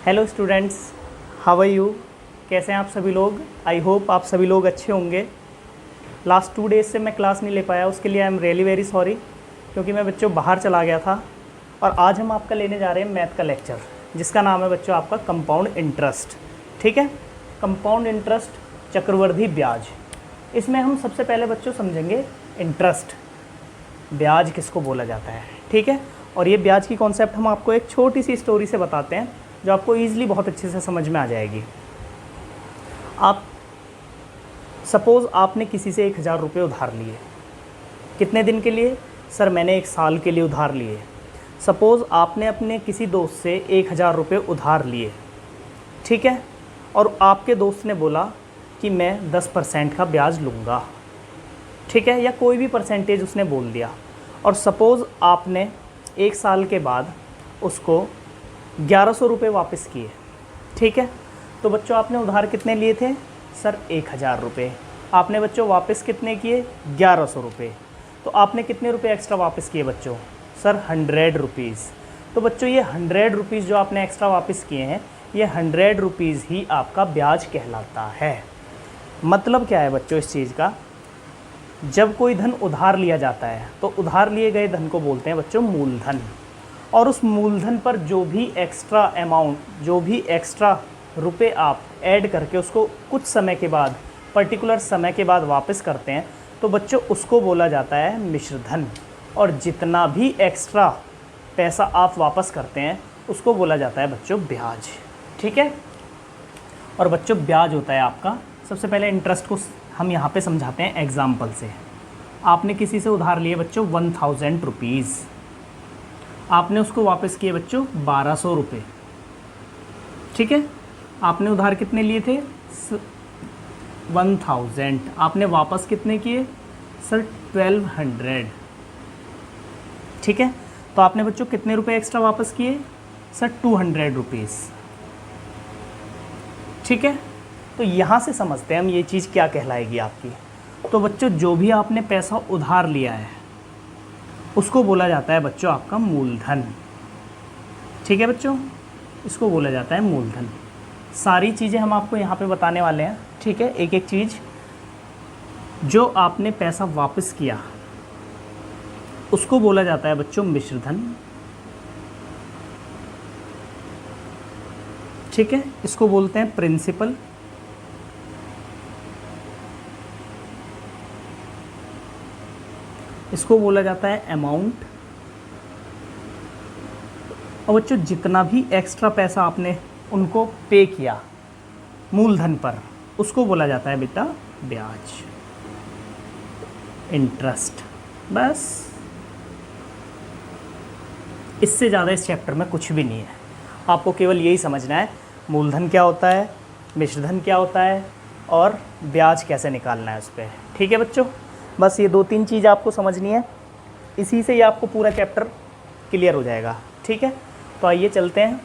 Hello students, how are you. कैसे हैं आप सभी लोग। आई होप आप सभी लोग अच्छे होंगे। लास्ट 2 डेज़ से मैं क्लास नहीं ले पाया, उसके लिए I am really very sorry, क्योंकि मैं बच्चों बाहर चला गया था। और आज हम आपका लेने जा रहे हैं मैथ का लेक्चर, जिसका नाम है बच्चों आपका कंपाउंड इंटरेस्ट। ठीक है, कंपाउंड इंटरेस्ट, चक्रवृद्धि ब्याज। इसमें हम सबसे पहले बच्चों समझेंगे इंटरेस्ट, ब्याज किसको बोला जाता है। ठीक है, और ये ब्याज की कॉन्सेप्ट हम आपको एक छोटी सी स्टोरी से बताते हैं, जो आपको ईजिली बहुत अच्छे से समझ में आ जाएगी। आप सपोज़ आपने किसी से 1000 रुपये उधार लिए। कितने दिन के लिए? सर मैंने 1 साल के लिए उधार लिए। सपोज़ आपने अपने किसी दोस्त से 1000 रुपये उधार लिए, ठीक है, और आपके दोस्त ने बोला कि मैं 10% का ब्याज लूँगा, ठीक है, या कोई भी परसेंटेज उसने बोल दिया। और सपोज़ आपने 1 साल के बाद उसको 1100 रुपये वापस किए, ठीक है। तो बच्चों आपने उधार कितने लिए थे? सर 1000 रुपये। आपने बच्चों वापस कितने किए? 1100 रुपये। तो आपने कितने रुपये एक्स्ट्रा वापस किए बच्चों? Sir 100 rupees. तो बच्चों ये 100 रुपीज़ जो आपने एक्स्ट्रा वापस किए हैं, ये 100 रुपीज़ ही आपका ब्याज कहलाता है। मतलब क्या है बच्चों इस चीज़ का? जब कोई धन उधार लिया जाता है तो उधार लिए गए धन को बोलते हैं बच्चों मूलधन। और उस मूलधन पर जो भी एक्स्ट्रा अमाउंट, जो भी एक्स्ट्रा रुपए आप ऐड करके उसको कुछ समय के बाद, पर्टिकुलर समय के बाद वापस करते हैं, तो बच्चों उसको बोला जाता है मिश्र धन। और जितना भी एक्स्ट्रा पैसा आप वापस करते हैं उसको बोला जाता है बच्चों ब्याज। ठीक है, और बच्चों ब्याज होता है आपका, सबसे पहले इंटरेस्ट को हम यहाँ पे समझाते हैं एग्जाम्पल से। आपने किसी से उधार लिए बच्चों 1000 रुपीज़, आपने उसको वापस किए बच्चों 1200 रुपये, ठीक है। आपने उधार कितने लिए थे? 1000। आपने वापस कितने किए? सर 1200, ठीक है। तो आपने बच्चों कितने रुपए एक्स्ट्रा वापस किए? सर 200 रुपीज़, ठीक है। तो यहाँ से समझते हैं हम ये चीज़ क्या कहलाएगी आपकी। तो बच्चों जो भी आपने पैसा उधार लिया है उसको बोला जाता है बच्चों आपका मूलधन। ठीक है बच्चों, इसको बोला जाता है मूलधन। सारी चीज़ें हम आपको यहाँ पे बताने वाले हैं, ठीक है, एक एक चीज़। जो आपने पैसा वापस किया उसको बोला जाता है बच्चों मिश्रधन, ठीक है। इसको बोलते हैं प्रिंसिपल, इसको बोला जाता है अमाउंट। और बच्चों जितना भी एक्स्ट्रा पैसा आपने उनको पे किया मूलधन पर, उसको बोला जाता है बेटा ब्याज, इंटरेस्ट। बस, इससे ज़्यादा इस चैप्टर में कुछ भी नहीं है। आपको केवल यही समझना है मूलधन क्या होता है, मिश्रधन क्या होता है, और ब्याज कैसे निकालना है उस पर। ठीक है बच्चों, बस ये 2-3 चीज़ आपको समझनी है, इसी से ही आपको पूरा चैप्टर क्लियर हो जाएगा। ठीक है, तो आइए चलते हैं।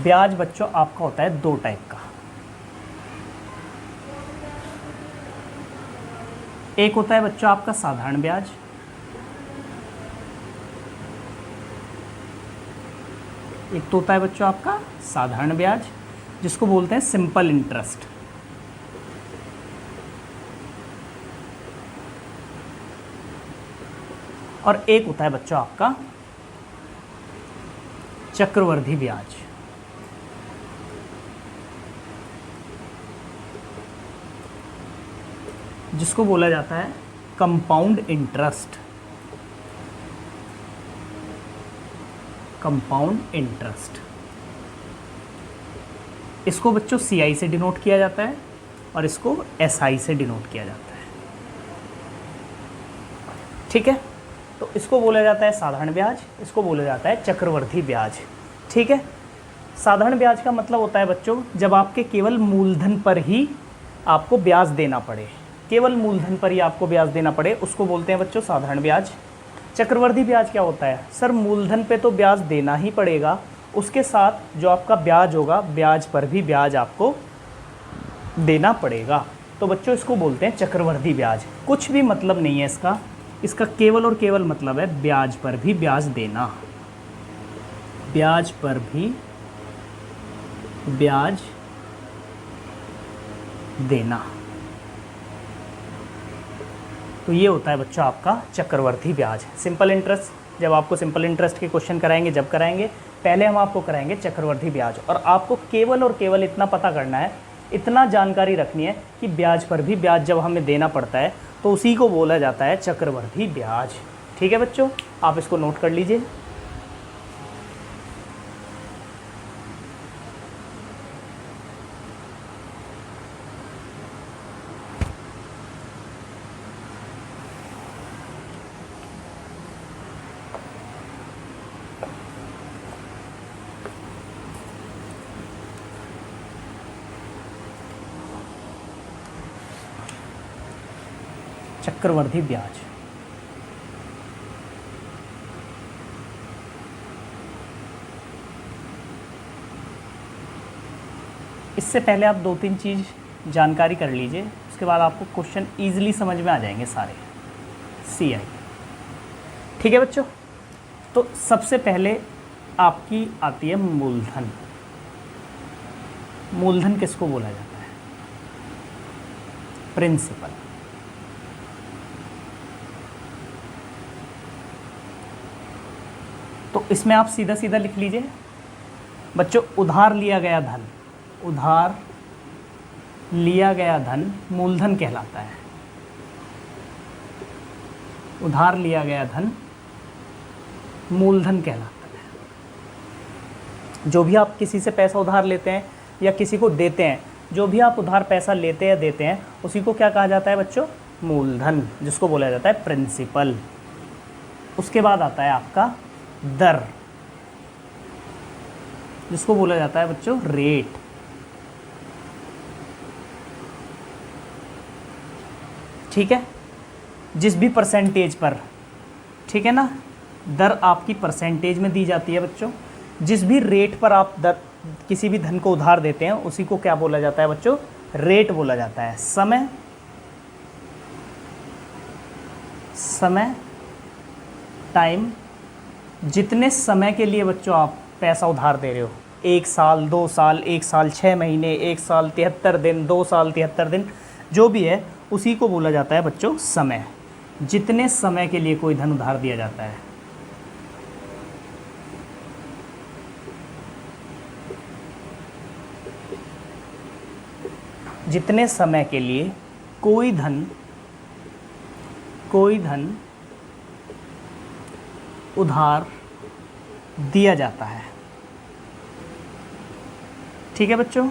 ब्याज बच्चों आपका होता है 2 टाइप का। एक होता है बच्चों आपका साधारण ब्याज, एक तो होता है बच्चों आपका साधारण ब्याज जिसको बोलते हैं सिंपल इंटरेस्ट। और एक होता है बच्चों आपका चक्रवृद्धि ब्याज। जिसको बोला जाता है कंपाउंड इंटरेस्ट, कंपाउंड इंटरेस्ट। इसको बच्चों CI से डिनोट किया जाता है और इसको SI से डिनोट किया जाता है। ठीक है, तो इसको बोला जाता है साधारण ब्याज, इसको बोला जाता है चक्रवृद्धि ब्याज। ठीक है, साधारण ब्याज का मतलब होता है बच्चों जब आपके केवल मूलधन पर ही आपको ब्याज देना पड़े, केवल मूलधन पर ही आपको ब्याज देना पड़े, उसको बोलते हैं बच्चों साधारण ब्याज। चक्रवृद्धि ब्याज क्या होता है? सर मूलधन पे तो ब्याज देना ही पड़ेगा, उसके साथ जो आपका ब्याज होगा, ब्याज पर भी ब्याज आपको देना पड़ेगा, तो बच्चों इसको बोलते हैं चक्रवर्ती ब्याज। कुछ भी मतलब नहीं है इसका, इसका केवल और केवल मतलब है ब्याज पर भी ब्याज देना, ब्याज पर भी ब्याज देना। तो ये होता है बच्चों आपका चक्रवर्ती ब्याज। सिंपल इंटरेस्ट, जब आपको सिंपल इंटरेस्ट के क्वेश्चन कराएंगे, जब कराएंगे पहले हम आपको कराएंगे चक्रवर्ती ब्याज, और आपको केवल और केवल इतना पता करना है, इतना जानकारी रखनी है कि ब्याज पर भी ब्याज जब हमें देना पड़ता है तो उसी को बोला जाता है चक्रवर्ती ब्याज। ठीक है बच्चों, आप इसको नोट कर लीजिए। चक्रवर्ती ब्याज, इससे पहले आप 2-3 चीज़ जानकारी कर लीजिए, उसके बाद आपको क्वेश्चन ईजिली समझ में आ जाएंगे सारे। CI, ठीक है बच्चों। तो सबसे पहले आपकी आती है मूलधन। मूलधन किसको बोला जाता है? प्रिंसिपल। तो इसमें आप सीधा सीधा लिख लीजिए बच्चों, उधार लिया गया धन, उधार लिया गया धन मूलधन कहलाता है। उधार लिया गया धन मूलधन कहलाता है। जो भी आप किसी से पैसा उधार लेते हैं या किसी को देते हैं, जो भी आप उधार पैसा लेते या देते हैं, उसी को क्या कहा जाता है बच्चों? मूलधन, जिसको बोला जाता है प्रिंसिपल। उसके बाद आता है आपका दर, जिसको बोला जाता है बच्चों रेट। ठीक है, जिस भी परसेंटेज पर, ठीक है ना, दर आपकी परसेंटेज में दी जाती है बच्चों। जिस भी रेट पर आप दर किसी भी धन को उधार देते हैं, उसी को क्या बोला जाता है बच्चों? रेट बोला जाता है। समय, समय टाइम, जितने समय के लिए बच्चों आप पैसा उधार दे रहे हो, 1 साल, 2 साल, 1 साल 6 महीने, 1 साल 73 दिन, 2 साल 73 दिन, जो भी है उसी को बोला जाता है बच्चों समय। जितने समय के लिए कोई धन उधार दिया जाता है, जितने समय के लिए कोई धन उधार दिया जाता है। ठीक है बच्चों,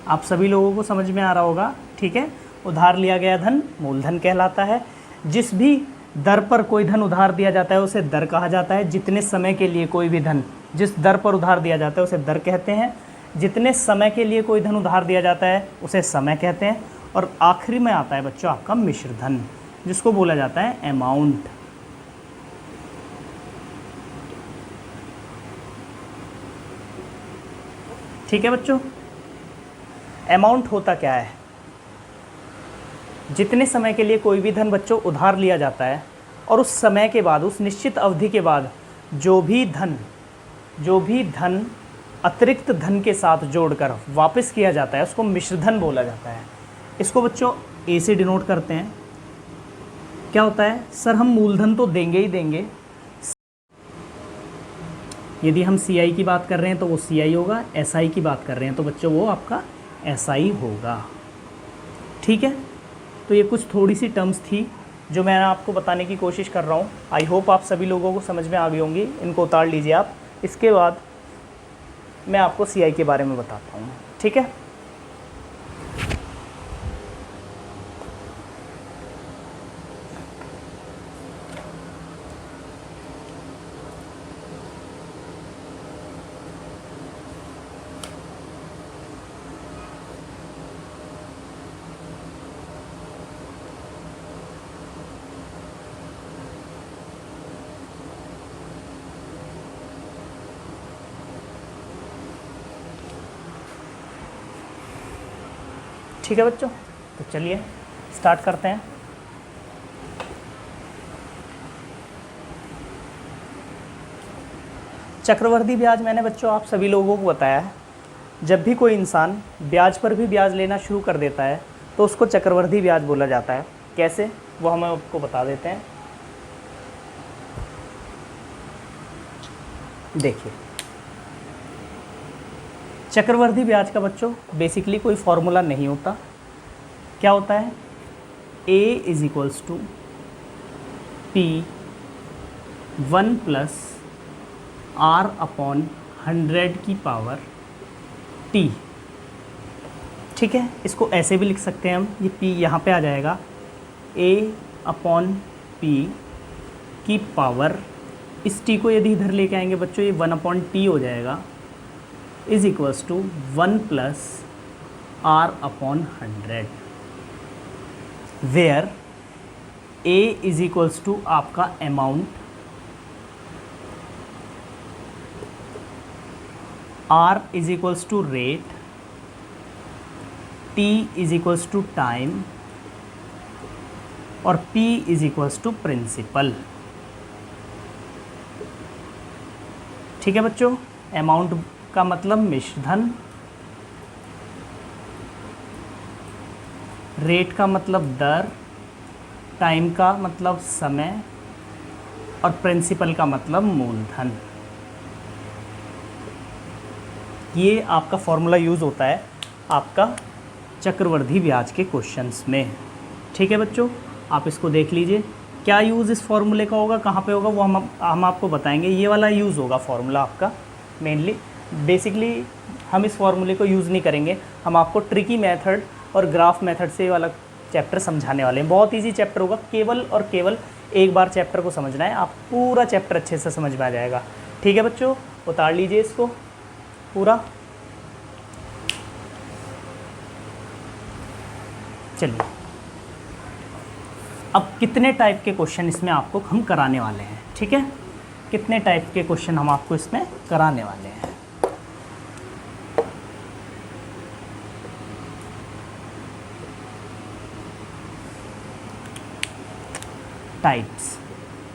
आप सभी लोगों को समझ में आ रहा होगा। ठीक है, उधार लिया गया धन मूलधन कहलाता है। जिस भी दर पर कोई धन उधार दिया जाता है उसे दर कहा जाता है। जितने समय के लिए कोई भी धन जिस दर पर उधार दिया जाता है उसे दर कहते हैं। जितने समय के लिए कोई धन उधार दिया जाता है उसे समय कहते हैं। और आखिरी में आता है बच्चों आपका मिश्र धन, जिसको बोला जाता है अमाउंट। ठीक है बच्चों, अमाउंट होता क्या है? जितने समय के लिए कोई भी धन बच्चों उधार लिया जाता है और उस समय के बाद, उस निश्चित अवधि के बाद जो भी धन अतिरिक्त धन के साथ जोड़कर वापस किया जाता है उसको मिश्रधन बोला जाता है। इसको बच्चों ए से डिनोट करते हैं। क्या होता है? सर हम मूलधन तो देंगे ही देंगे, यदि हम CI की बात कर रहे हैं तो वो CI होगा, SI की बात कर रहे हैं तो बच्चों वो आपका SI होगा। ठीक है, तो ये कुछ थोड़ी सी टर्म्स थी जो मैं आपको बताने की कोशिश कर रहा हूँ। आई होप आप सभी लोगों को समझ में आ गई होंगी। इनको उतार लीजिए आप। इसके बाद मैं आपको CI के बारे में बताता हूँ। ठीक है, ठीक है बच्चों, तो चलिए स्टार्ट करते हैं। चक्रवर्ती ब्याज मैंने बच्चों आप सभी लोगों को बताया है, जब भी कोई इंसान ब्याज पर भी ब्याज लेना शुरू कर देता है तो उसको चक्रवर्ती ब्याज बोला जाता है। कैसे, वो हम आपको बता देते हैं। देखिए, चक्रवर्ती ब्याज का बच्चों बेसिकली कोई फॉर्मूला नहीं होता। क्या होता है, a is equals to P 1 plus r upon 100 की पावर t। ठीक है, इसको ऐसे भी लिख सकते हैं हम, ये p यहाँ पे आ जाएगा a अपॉन p की पावर, इस t को यदि इधर लेके आएंगे बच्चों ये 1 अपॉन t हो जाएगा, is equals to 1 plus r upon 100, where a is equals to आपका amount, r is equals to rate, t is equals to time और p is equals to principal. ठीक है बच्चों, अमाउंट का मतलब मिश्रधन, रेट का मतलब दर, टाइम का मतलब समय और प्रिंसिपल का मतलब मूलधन। ये आपका फॉर्मूला यूज़ होता है आपका चक्रवर्ती ब्याज के क्वेश्चंस में। ठीक है बच्चों, आप इसको देख लीजिए, क्या यूज़ इस फॉर्मूले का होगा, कहाँ पे होगा, वो हम आपको बताएंगे। ये वाला यूज़ होगा फॉर्मूला आपका मेनली। बेसिकली हम इस फॉर्मूले को यूज़ नहीं करेंगे, हम आपको ट्रिकी मेथड और ग्राफ मेथड से वाला चैप्टर समझाने वाले हैं। बहुत इजी चैप्टर होगा, केवल और केवल एक बार चैप्टर को समझना है, आप पूरा चैप्टर अच्छे से समझ में आ जाएगा। ठीक है बच्चों, उतार लीजिए इसको पूरा। चलिए, अब कितने टाइप के क्वेश्चन इसमें आपको हम कराने वाले हैं। ठीक है, कितने टाइप के क्वेश्चन हम आपको इसमें कराने वाले हैं। टाइप्स,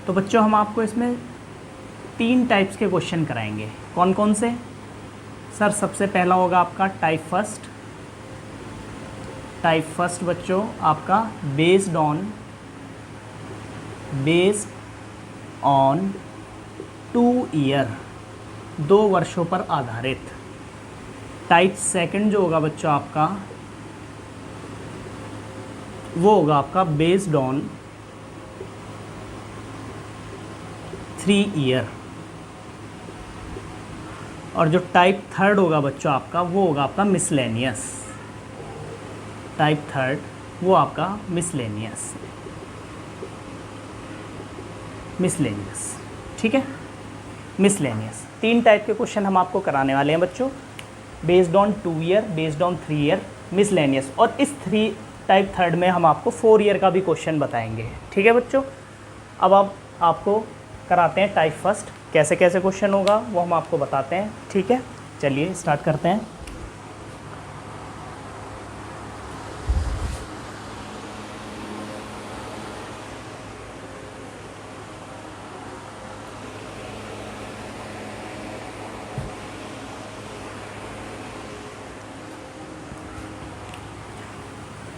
तो बच्चों हम आपको इसमें 3 टाइप्स के क्वेश्चन कराएंगे। कौन कौन से सर? सबसे पहला होगा आपका टाइप फर्स्ट। टाइप फर्स्ट बच्चों आपका बेस्ड ऑन 2 ईयर, 2 वर्षों पर आधारित। टाइप सेकंड जो होगा बच्चों आपका, वो होगा आपका बेस्ड ऑन 3 ईयर। और जो टाइप थर्ड होगा बच्चों आपका, वो होगा आपका मिसलेनियस। टाइप थर्ड वो आपका मिसलेनियस। ठीक है, मिसलेनियस। 3 टाइप के क्वेश्चन हम आपको कराने वाले हैं बच्चों, based on 2 year, based on 3 year, miscellaneous. और इस टाइप थर्ड में हम आपको 4 ईयर का भी क्वेश्चन बताएंगे। ठीक है बच्चों, अब आपको कराते हैं टाइप फर्स्ट। कैसे कैसे क्वेश्चन होगा वो हम आपको बताते हैं। ठीक है, चलिए स्टार्ट करते हैं।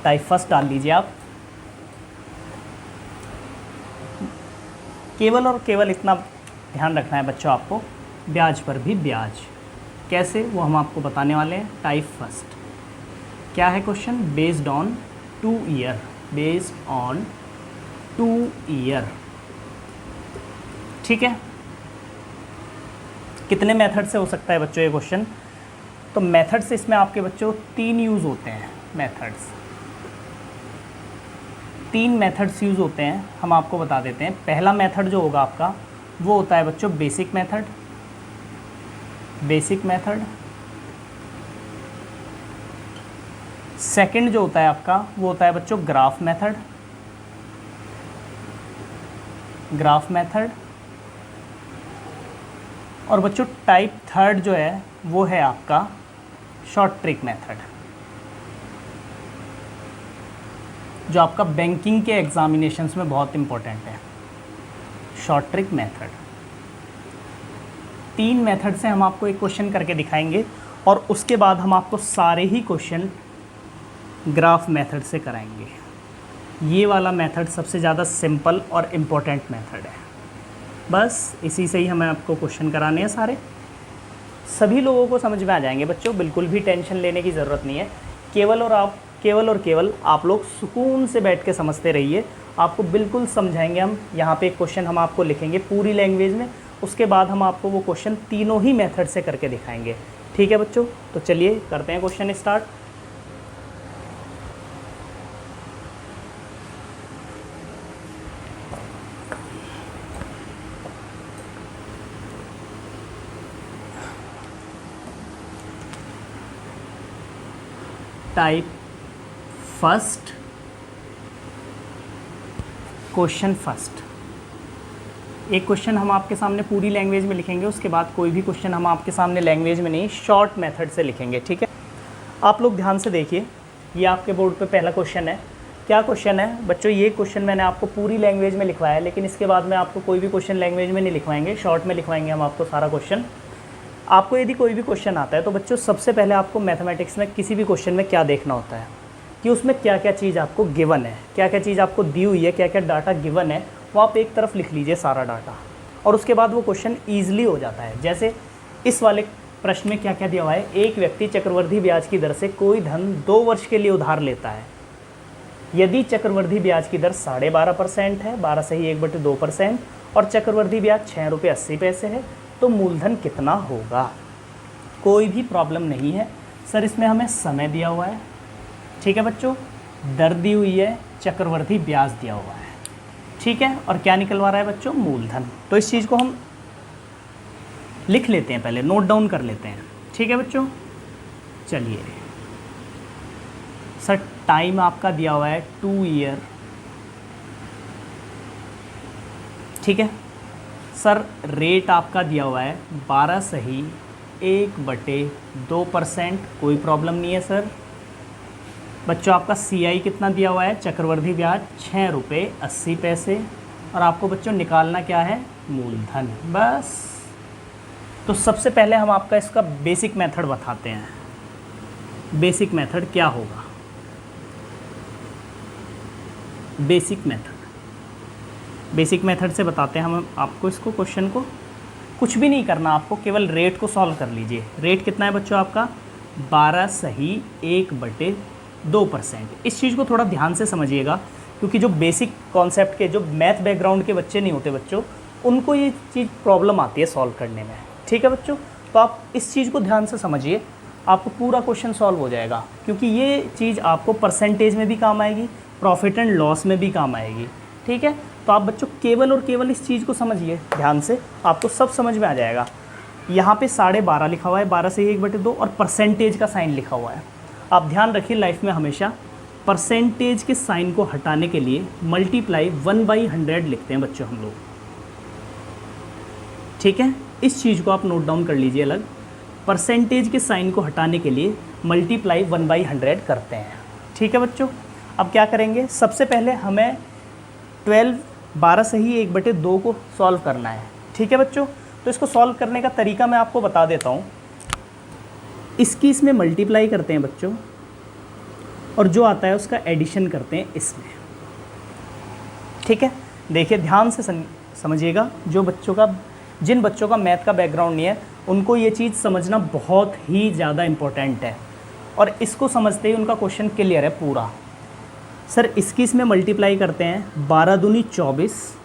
टाइप फर्स्ट डाल लीजिए आप। केवल और केवल इतना ध्यान रखना है बच्चों आपको, ब्याज पर भी ब्याज। कैसे, वो हम आपको बताने वाले हैं। टाइप फर्स्ट क्या है question? Based on 2 year, based on 2 year. ठीक है, कितने मेथड से हो सकता है बच्चों ये क्वेश्चन? तो मेथड्स इसमें आपके बच्चों 3 यूज़ होते हैं। मेथड्स 3 मेथड्स यूज़ होते हैं, हम आपको बता देते हैं। पहला मेथड जो होगा आपका वो होता है बच्चों बेसिक मेथड। सेकंड जो होता है आपका वो होता है बच्चों ग्राफ मेथड। और बच्चों टाइप थर्ड जो है वो है आपका शॉर्ट ट्रिक मेथड। जो आपका बैंकिंग के एग्जामिनेशंस में बहुत इंपॉर्टेंट है, शॉर्ट ट्रिक मेथड। 3 मेथड से हम आपको एक क्वेश्चन करके दिखाएंगे और उसके बाद हम आपको सारे ही क्वेश्चन ग्राफ मेथड से कराएंगे। ये वाला मेथड सबसे ज़्यादा सिंपल और इम्पोर्टेंट मेथड है। बस इसी से ही हमें आपको क्वेश्चन कराने हैं सारे, सभी लोगों को समझ में आ जाएंगे बच्चों, बिल्कुल भी टेंशन लेने की ज़रूरत नहीं है। केवल और केवल आप लोग सुकून से बैठ के समझते रहिए, आपको बिल्कुल समझाएंगे हम। यहाँ पे एक क्वेश्चन हम आपको लिखेंगे पूरी लैंग्वेज में, उसके बाद हम आपको वो क्वेश्चन तीनों ही मेथड से करके दिखाएंगे। ठीक है बच्चों, तो चलिए करते हैं question start. Type first, question first. एक क्वेश्चन हम आपके सामने पूरी लैंग्वेज में लिखेंगे, उसके बाद कोई भी क्वेश्चन हम आपके सामने लैंग्वेज में नहीं, शॉर्ट मेथड से लिखेंगे। ठीक है, आप लोग ध्यान से देखिए, ये आपके बोर्ड पे पहला क्वेश्चन है। क्या क्वेश्चन है बच्चों? ये क्वेश्चन मैंने आपको पूरी लैंग्वेज में लिखवाया है, लेकिन इसके बाद में आपको कोई भी क्वेश्चन लैंग्वेज में नहीं लिखवाएंगे, शॉर्ट में लिखवाएंगे हम आपको सारा क्वेश्चन। आपको यदि कोई भी क्वेश्चन आता है तो बच्चों सबसे पहले आपको मैथमेटिक्स में किसी भी क्वेश्चन में क्या देखना होता है कि उसमें क्या क्या चीज़ आपको गिवन है, क्या क्या चीज़ आपको दी हुई है, क्या क्या डाटा गिवन है, वो आप एक तरफ लिख लीजिए सारा डाटा, और उसके बाद वो क्वेश्चन ईजिली हो जाता है। जैसे इस वाले प्रश्न में क्या क्या दिया हुआ है, एक व्यक्ति चक्रवृद्धि ब्याज की दर से कोई धन 2 वर्ष के लिए उधार लेता है। यदि चक्रवृद्धि ब्याज की दर 12.5% है, 12 सही 1/2%, और चक्रवृद्धि ब्याज 6 रुपये 80 पैसे है, तो मूलधन कितना होगा? कोई भी प्रॉब्लम नहीं है सर, इसमें हमें समय दिया हुआ है, ठीक है बच्चों, दर दी हुई है, चक्रवृद्धि ब्याज दिया हुआ है, ठीक है, और क्या निकलवा रहा है बच्चों? मूलधन। तो इस चीज़ को हम लिख लेते हैं, पहले नोट डाउन कर लेते हैं। ठीक है बच्चों, चलिए सर टाइम आपका दिया हुआ है 2 ईयर, ठीक है सर, रेट आपका दिया हुआ है 12 सही 1/2%, कोई प्रॉब्लम नहीं है सर। बच्चों आपका CI कितना दिया हुआ है? चक्रवृद्धि ब्याज 6 रुपये 80 पैसे, और आपको बच्चों निकालना क्या है? मूलधन। बस, तो सबसे पहले हम आपका इसका बेसिक मेथड बताते हैं। बेसिक मेथड क्या होगा? बेसिक मेथड से बताते हैं हम आपको इसको, क्वेश्चन को कुछ भी नहीं करना, आपको केवल रेट को सॉल्व कर लीजिए। रेट कितना है बच्चों आपका? 12 सही 1/2%। इस चीज़ को थोड़ा ध्यान से समझिएगा, क्योंकि जो बेसिक कॉन्सेप्ट के, जो मैथ बैकग्राउंड के बच्चे नहीं होते बच्चों, उनको ये चीज़ प्रॉब्लम आती है सॉल्व करने में। ठीक है बच्चों, तो आप इस चीज़ को ध्यान से समझिए, आपको पूरा क्वेश्चन सॉल्व हो जाएगा, क्योंकि ये चीज़ आपको परसेंटेज में भी काम आएगी, प्रॉफिट एंड लॉस में भी काम आएगी। ठीक है, तो आप बच्चों केवल और केवल इस चीज़ को समझिए ध्यान से, आपको सब समझ में आ जाएगा। यहाँ पे 12.5 लिखा हुआ है, 12 से 1/2, और परसेंटेज का साइन लिखा हुआ है। आप ध्यान रखिए, लाइफ में हमेशा परसेंटेज के साइन को हटाने के लिए मल्टीप्लाई 1/100 लिखते हैं बच्चों हम लोग। ठीक है, इस चीज़ को आप नोट डाउन कर लीजिए अलग, परसेंटेज के साइन को हटाने के लिए मल्टीप्लाई 1/100 करते हैं। ठीक है बच्चों, अब क्या करेंगे? सबसे पहले हमें 12 सही 1/2 को सॉल्व करना है। ठीक है बच्चों, तो इसको सॉल्व करने का तरीका मैं आपको बता देता हूँ। इसकी इसमें मल्टीप्लाई करते हैं बच्चों, और जो आता है उसका एडिशन करते हैं इसमें। ठीक है, देखिए ध्यान से समझिएगा, जिन बच्चों का मैथ का बैकग्राउंड नहीं है उनको ये चीज़ समझना बहुत ही ज़्यादा इम्पोर्टेंट है, और इसको समझते ही उनका क्वेश्चन क्लियर है पूरा। सर इसकी इसमें मल्टीप्लाई करते हैं, 12 दूनी 24,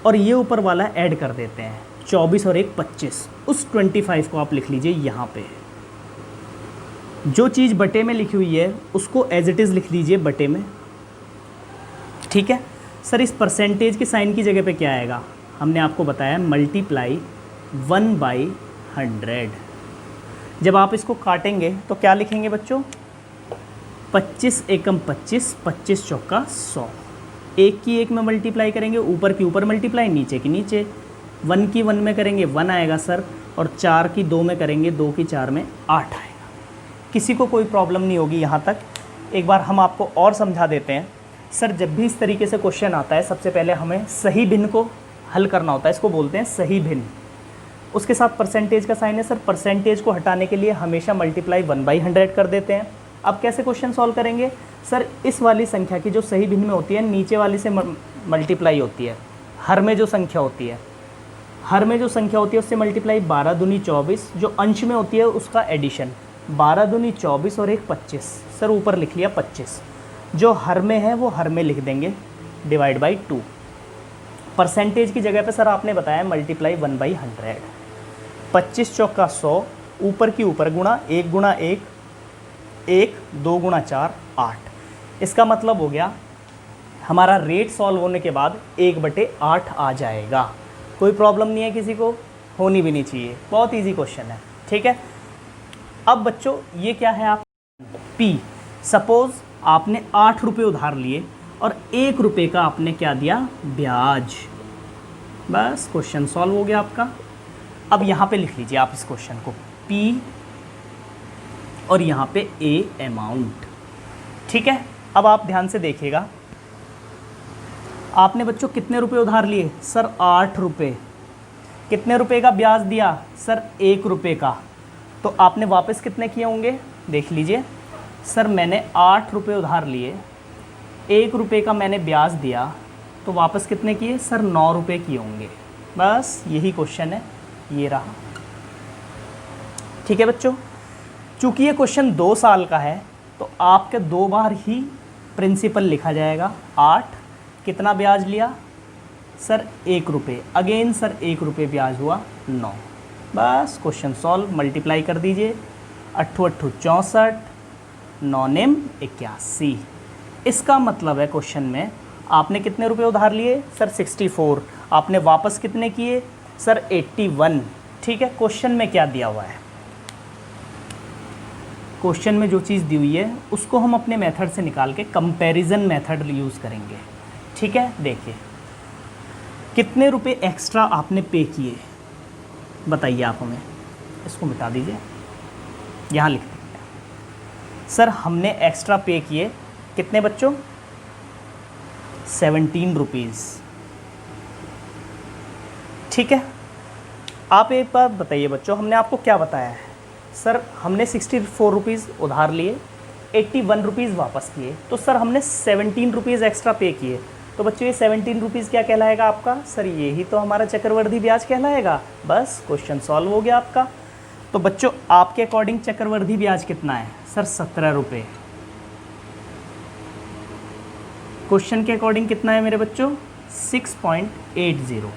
और ये ऊपर वाला ऐड कर देते हैं, 24 और 1 25, उस 25 को आप लिख लीजिए यहाँ पे। जो चीज़ बटे में लिखी हुई है उसको एज इट इज़ लिख लीजिए बटे में। ठीक है सर, इस परसेंटेज के साइन की जगह पे क्या आएगा? हमने आपको बताया मल्टीप्लाई 1/100। जब आप इसको काटेंगे तो क्या लिखेंगे बच्चों? 25 एकम 25, 25 चौका 100। एक की एक में मल्टीप्लाई करेंगे, ऊपर की ऊपर मल्टीप्लाई, नीचे की नीचे। 1 की 1 में करेंगे 1 आएगा सर, और 4 की 2 में करेंगे 2 की 4 में 8 आएगा। किसी को कोई प्रॉब्लम नहीं होगी यहाँ तक। एक बार हम आपको और समझा देते हैं। सर जब भी इस तरीके से क्वेश्चन आता है सबसे पहले हमें सही भिन्न को हल करना होता है, इसको बोलते हैं सही भिन्न। उसके साथ परसेंटेज का साइन है सर, परसेंटेज को हटाने के लिए हमेशा मल्टीप्लाई 1/100 कर देते हैं। अब कैसे क्वेश्चन सॉल्व करेंगे सर, इस वाली संख्या की जो सही भिन्न में होती है नीचे वाली से मल्टीप्लाई होती है, हर में जो संख्या होती है, हर में जो संख्या होती है उससे मल्टीप्लाई 12 दूनी 24, जो अंश में होती है उसका एडिशन 12 दूनी 24 और 1 25। सर ऊपर लिख लिया 25, जो हर में है वो हर में लिख देंगे डिवाइड बाई 2। परसेंटेज की जगह पे सर आपने बताया मल्टीप्लाई 1/100। 25 चौका 100, ऊपर की ऊपर गुणा 1 गुणा 1 1, 2 गुणा 4 8। इसका मतलब हो गया हमारा रेट सॉल्व होने के बाद 1/8 आ जाएगा। कोई प्रॉब्लम नहीं है, किसी को होनी भी नहीं चाहिए, बहुत इजी क्वेश्चन है। ठीक है, अब बच्चों ये क्या है आप P, सपोज़ आपने 8 रुपये उधार लिए और 1 रुपये का आपने क्या दिया, ब्याज। बस क्वेश्चन सॉल्व हो गया आपका। अब यहाँ पे लिख लीजिए आप इस क्वेश्चन को, P और यहाँ पे A अमाउंट। ठीक है, अब आप ध्यान से देखिएगा, आपने बच्चों कितने रुपए उधार लिए सर, 8 रुपये। कितने रुपए का ब्याज दिया सर, 1 रुपये का। तो आपने वापस कितने किए होंगे, देख लीजिए सर, मैंने 8 रुपये उधार लिए, 1 रुपये का मैंने ब्याज दिया, तो वापस कितने किए सर, 9 रुपये किए होंगे। बस यही क्वेश्चन है, ये रहा। ठीक है बच्चों, चूँकि ये क्वेश्चन 2 साल का है तो आपके 2 बार ही प्रिंसिपल लिखा जाएगा। 8 कितना ब्याज लिया सर, 1 रुपये, अगेन सर 1 रुपये ब्याज हुआ 9। बस क्वेश्चन सॉल्व, मल्टीप्लाई कर दीजिए, 8 8 64, 9 9 81। इसका मतलब है क्वेश्चन में आपने कितने रुपए उधार लिए सर, 64। आपने वापस कितने किए सर, 81। ठीक है, क्वेश्चन में क्या दिया हुआ है, क्वेश्चन में जो चीज़ दी हुई है उसको हम अपने मेथड से निकाल के कंपैरिजन मेथड यूज़ करेंगे। ठीक है, देखिए कितने रुपए एक्स्ट्रा आपने पे किए, बताइए आप हमें। इसको मिटा दीजिए, यहाँ लिख दीजिए सर, हमने एक्स्ट्रा पे किए कितने बच्चों, 17 रुपीज़। ठीक है, आप एक बार बताइए बच्चों, हमने आपको क्या बताया है सर, हमने 64 रुपीज़ उधार लिए, 81 रुपीज़ वापस किए, तो सर हमने 17 रुपीज़ एक्स्ट्रा पे किए। तो बच्चों ये 17 रुपीज़ क्या कहलाएगा आपका सर, यही तो हमारा चक्रवर्ती ब्याज कहलाएगा। बस क्वेश्चन सॉल्व हो गया आपका। तो बच्चों आपके अकॉर्डिंग चक्रवर्ती ब्याज कितना है सर, 17 रुपये। क्वेश्चन के अकॉर्डिंग कितना है मेरे बच्चों, 6.80।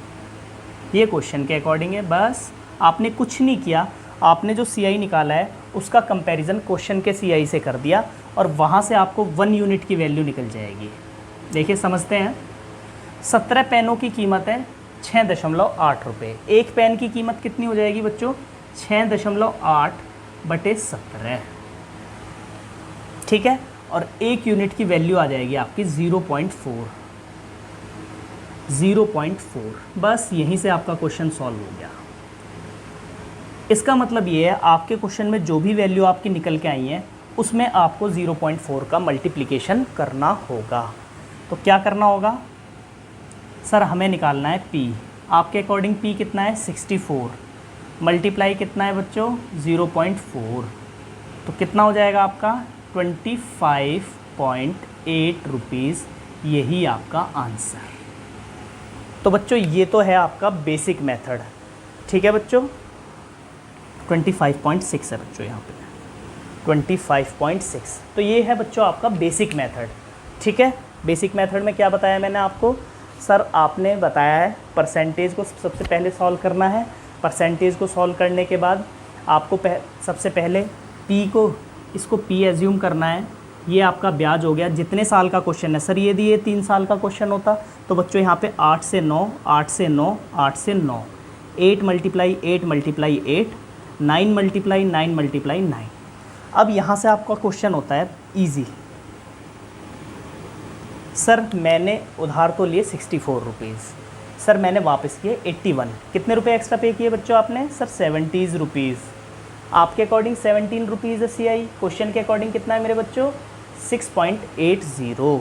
ये क्वेश्चन के अकॉर्डिंग है। बस आपने कुछ नहीं किया, आपने जो CI निकाला है उसका कंपैरिजन क्वेश्चन के CI से कर दिया और वहाँ से आपको 1 यूनिट की वैल्यू निकल जाएगी। देखिए समझते हैं, 17 पेनों की कीमत है 6.8 रुपये। एक पेन की कीमत कितनी हो जाएगी बच्चों, 6.8/17। ठीक है, और 1 यूनिट की वैल्यू आ जाएगी आपकी 0.4। बस यहीं से आपका क्वेश्चन सॉल्व हो गया। इसका मतलब ये है आपके क्वेश्चन में जो भी वैल्यू आपकी निकल के आई है उसमें आपको 0.4 का मल्टीप्लिकेशन करना होगा। तो क्या करना होगा सर, हमें निकालना है P। आपके अकॉर्डिंग P कितना है, 64, मल्टीप्लाई कितना है बच्चों, 0.4, तो कितना हो जाएगा आपका 25.8 रुपीज़। यही आपका आंसर। तो बच्चों ये तो है आपका बेसिक मेथड। ठीक है बच्चों, 25.6 है बच्चों यहाँ पे, 25.6। तो ये है बच्चों आपका बेसिक मेथड। ठीक है, बेसिक मेथड में क्या बताया मैंने आपको सर, आपने बताया है परसेंटेज को सबसे पहले सॉल्व करना है। परसेंटेज को सॉल्व करने के बाद आपको सबसे पहले P को, इसको P एज्यूम करना है। ये आपका ब्याज हो गया। जितने साल का क्वेश्चन है सर, यदि ये 3 साल का क्वेश्चन होता तो बच्चों यहाँ पे 8 से 9, 8 से 9, 8 से 9, 8 मल्टीप्लाई 8 मल्टीप्लाई 8, 9 मल्टीप्लाई 9 मल्टीप्लाई 9। अब यहाँ से आपका क्वेश्चन होता है ईजी। सर मैंने उधार तो लिए 64 रुपीज़, सर मैंने वापस किए 81। कितने रुपए एक्स्ट्रा पे किए बच्चों आपने सर, 70 रुपीज़। आपके अकॉर्डिंग 17 रुपीज़ है CI। क्वेश्चन के अकॉर्डिंग कितना है मेरे बच्चों, 6.80।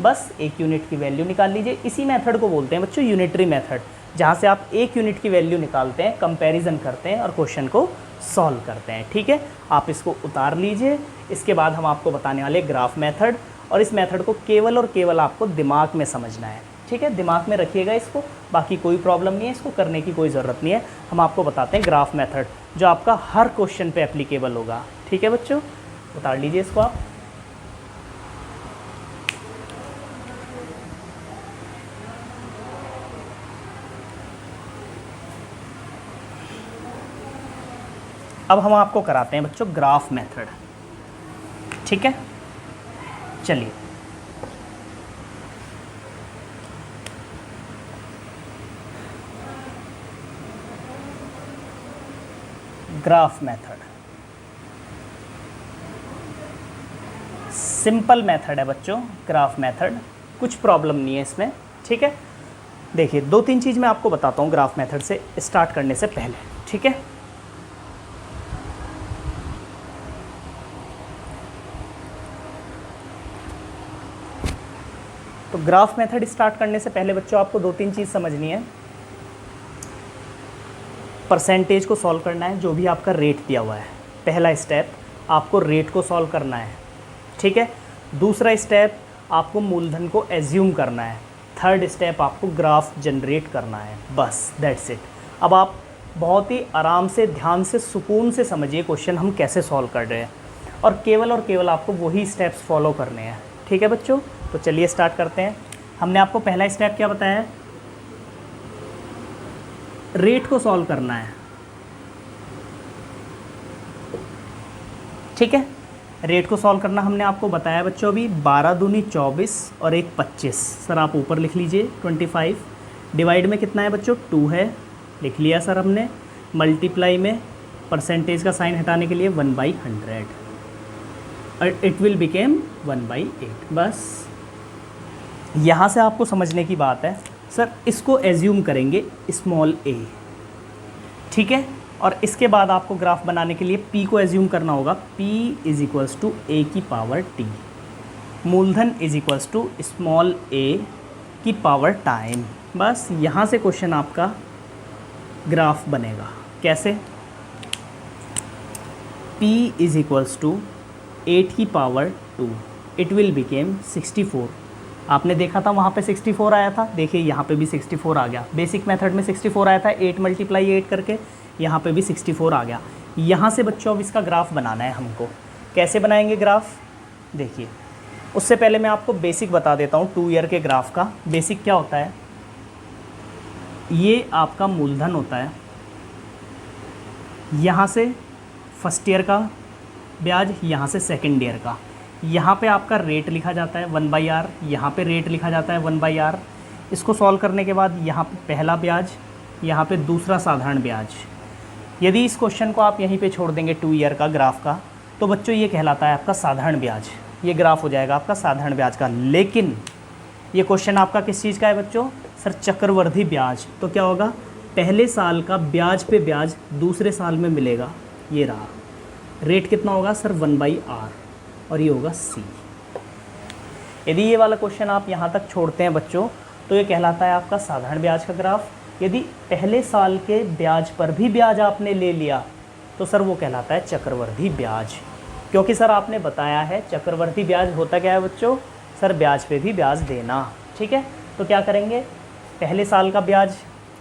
बस 1 यूनिट की वैल्यू निकाल लीजिए। इसी मेथड को बोलते हैं बच्चों यूनिटरी मेथड, जहाँ से आप 1 यूनिट की वैल्यू निकालते हैं, कंपैरिजन करते हैं और क्वेश्चन को सॉल्व करते हैं। ठीक है, आप इसको उतार लीजिए। इसके बाद हम आपको बताने वाले ग्राफ मेथड, और इस मेथड को केवल और केवल आपको दिमाग में समझना है। ठीक है, दिमाग में रखिएगा इसको, बाकी कोई प्रॉब्लम नहीं है, इसको करने की कोई ज़रूरत नहीं है। हम आपको बताते हैं ग्राफ मेथड, जो आपका हर क्वेश्चन पे एप्लीकेबल होगा। ठीक है बच्चों, उतार लीजिए इसको आप। अब हम आपको कराते हैं बच्चों ग्राफ मेथड। ठीक है, चलिए ग्राफ मेथड सिंपल मेथड है बच्चों। ग्राफ मेथड कुछ प्रॉब्लम नहीं है इसमें। ठीक है, देखिए 2-3 चीज़ मैं आपको बताता हूँ ग्राफ मेथड से स्टार्ट करने से पहले। ठीक है, तो ग्राफ मेथड स्टार्ट करने से पहले बच्चों आपको 2-3 चीज़ समझनी है। परसेंटेज को सॉल्व करना है, जो भी आपका रेट दिया हुआ है। पहला स्टेप आपको रेट को सॉल्व करना है। ठीक है, दूसरा स्टेप आपको मूलधन को एज्यूम करना है। थर्ड स्टेप आपको ग्राफ जनरेट करना है। बस दैट्स इट। अब आप बहुत ही आराम से, ध्यान से, सुकून से समझिए क्वेश्चन हम कैसे सॉल्व कर रहे हैं, और केवल आपको वही स्टेप्स फॉलो करने हैं। ठीक है बच्चों, तो चलिए स्टार्ट करते हैं। हमने आपको पहला स्टेप क्या बताया है? रेट को सॉल्व करना है। ठीक है, रेट को सॉल्व करना हमने आपको बताया बच्चों अभी। 12 दूनी 24 और 1 25। सर आप ऊपर लिख लीजिए 25। डिवाइड में कितना है बच्चों? 2 है, लिख लिया सर हमने। मल्टीप्लाई में परसेंटेज का साइन हटाने के लिए 1/100, और इट विल बिकेम 1/8। बस यहाँ से आपको समझने की बात है, सर इसको एज्यूम करेंगे स्मॉल a। ठीक है, और इसके बाद आपको ग्राफ बनाने के लिए p को एज्यूम करना होगा। p = a की पावर t, मूलधन = स्मॉल a की पावर टाइम। बस यहाँ से क्वेश्चन आपका ग्राफ बनेगा। कैसे? p = 8 की पावर 2, इट विल बिकेम 64। आपने देखा था वहाँ पे 64 आया था, देखिए यहाँ पे भी 64 आ गया। बेसिक मेथड में 64 आया था 8 × 8 करके, यहाँ पे भी 64 आ गया। यहाँ से बच्चों अब इसका ग्राफ बनाना है हमको। कैसे बनाएंगे ग्राफ? देखिए, उससे पहले मैं आपको बेसिक बता देता हूँ 2 ईयर के ग्राफ का। बेसिक क्या होता है? ये आपका मूलधन होता है, यहाँ से फर्स्ट ईयर का ब्याज, यहाँ से सेकेंड ईयर का। यहाँ पे आपका रेट लिखा जाता है 1/r, यहाँ पे रेट लिखा जाता है 1/r। इसको सॉल्व करने के बाद यहाँ पे पहला ब्याज, यहाँ पे दूसरा साधारण ब्याज। यदि इस क्वेश्चन को आप यहीं पे छोड़ देंगे 2 ईयर का ग्राफ का, तो बच्चों ये कहलाता है आपका साधारण ब्याज। ये ग्राफ हो जाएगा आपका साधारण ब्याज का। लेकिन ये क्वेश्चन आपका किस चीज़ का है बच्चों? सर चक्रवर्धी ब्याज। तो क्या होगा? पहले साल का ब्याज पे ब्याज दूसरे साल में मिलेगा। ये रहा रेट कितना होगा सर? 1/r, और ये होगा c। यदि ये वाला क्वेश्चन आप यहाँ तक छोड़ते हैं बच्चों, तो ये कहलाता है आपका साधारण ब्याज का ग्राफ। यदि पहले साल के ब्याज पर भी ब्याज आपने ले लिया, तो सर वो कहलाता है चक्रवर्धी ब्याज। क्योंकि सर आपने बताया है चक्रवर्ती ब्याज होता क्या है बच्चों? सर ब्याज पे भी ब्याज देना। ठीक है, तो क्या करेंगे? पहले साल का ब्याज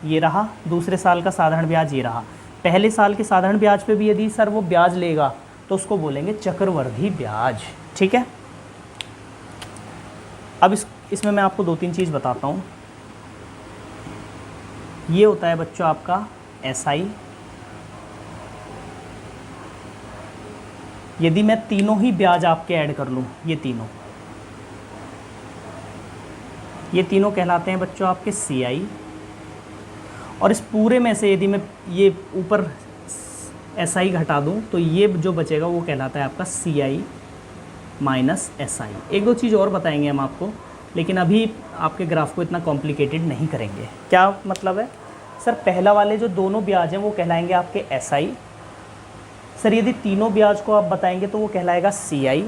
ये रहा, दूसरे साल का साधारण ब्याज ये रहा। पहले साल के साधारण ब्याज पे भी यदि सर वो ब्याज लेगा, तो उसको बोलेंगे चक्रवर्धी ब्याज। ठीक है, अब इसमें मैं आपको 2-3 चीज़ बताता हूँ। ये होता है बच्चों आपका SI। यदि मैं तीनों ही ब्याज आपके ऐड कर लूँ, ये तीनों कहलाते हैं बच्चों आपके CI। और इस पूरे में से यदि मैं ये ऊपर SI घटा दूं, तो ये जो बचेगा वो कहलाता है आपका CI माइनस SI। 1-2 चीज़ और बताएंगे हम आपको, लेकिन अभी आपके ग्राफ को इतना कॉम्प्लिकेटेड नहीं करेंगे। क्या मतलब है सर? पहला वाले जो दोनों ब्याज हैं वो कहलाएंगे आपके SI। सर यदि तीनों ब्याज को आप बताएंगे तो वो कहलाएगा CI।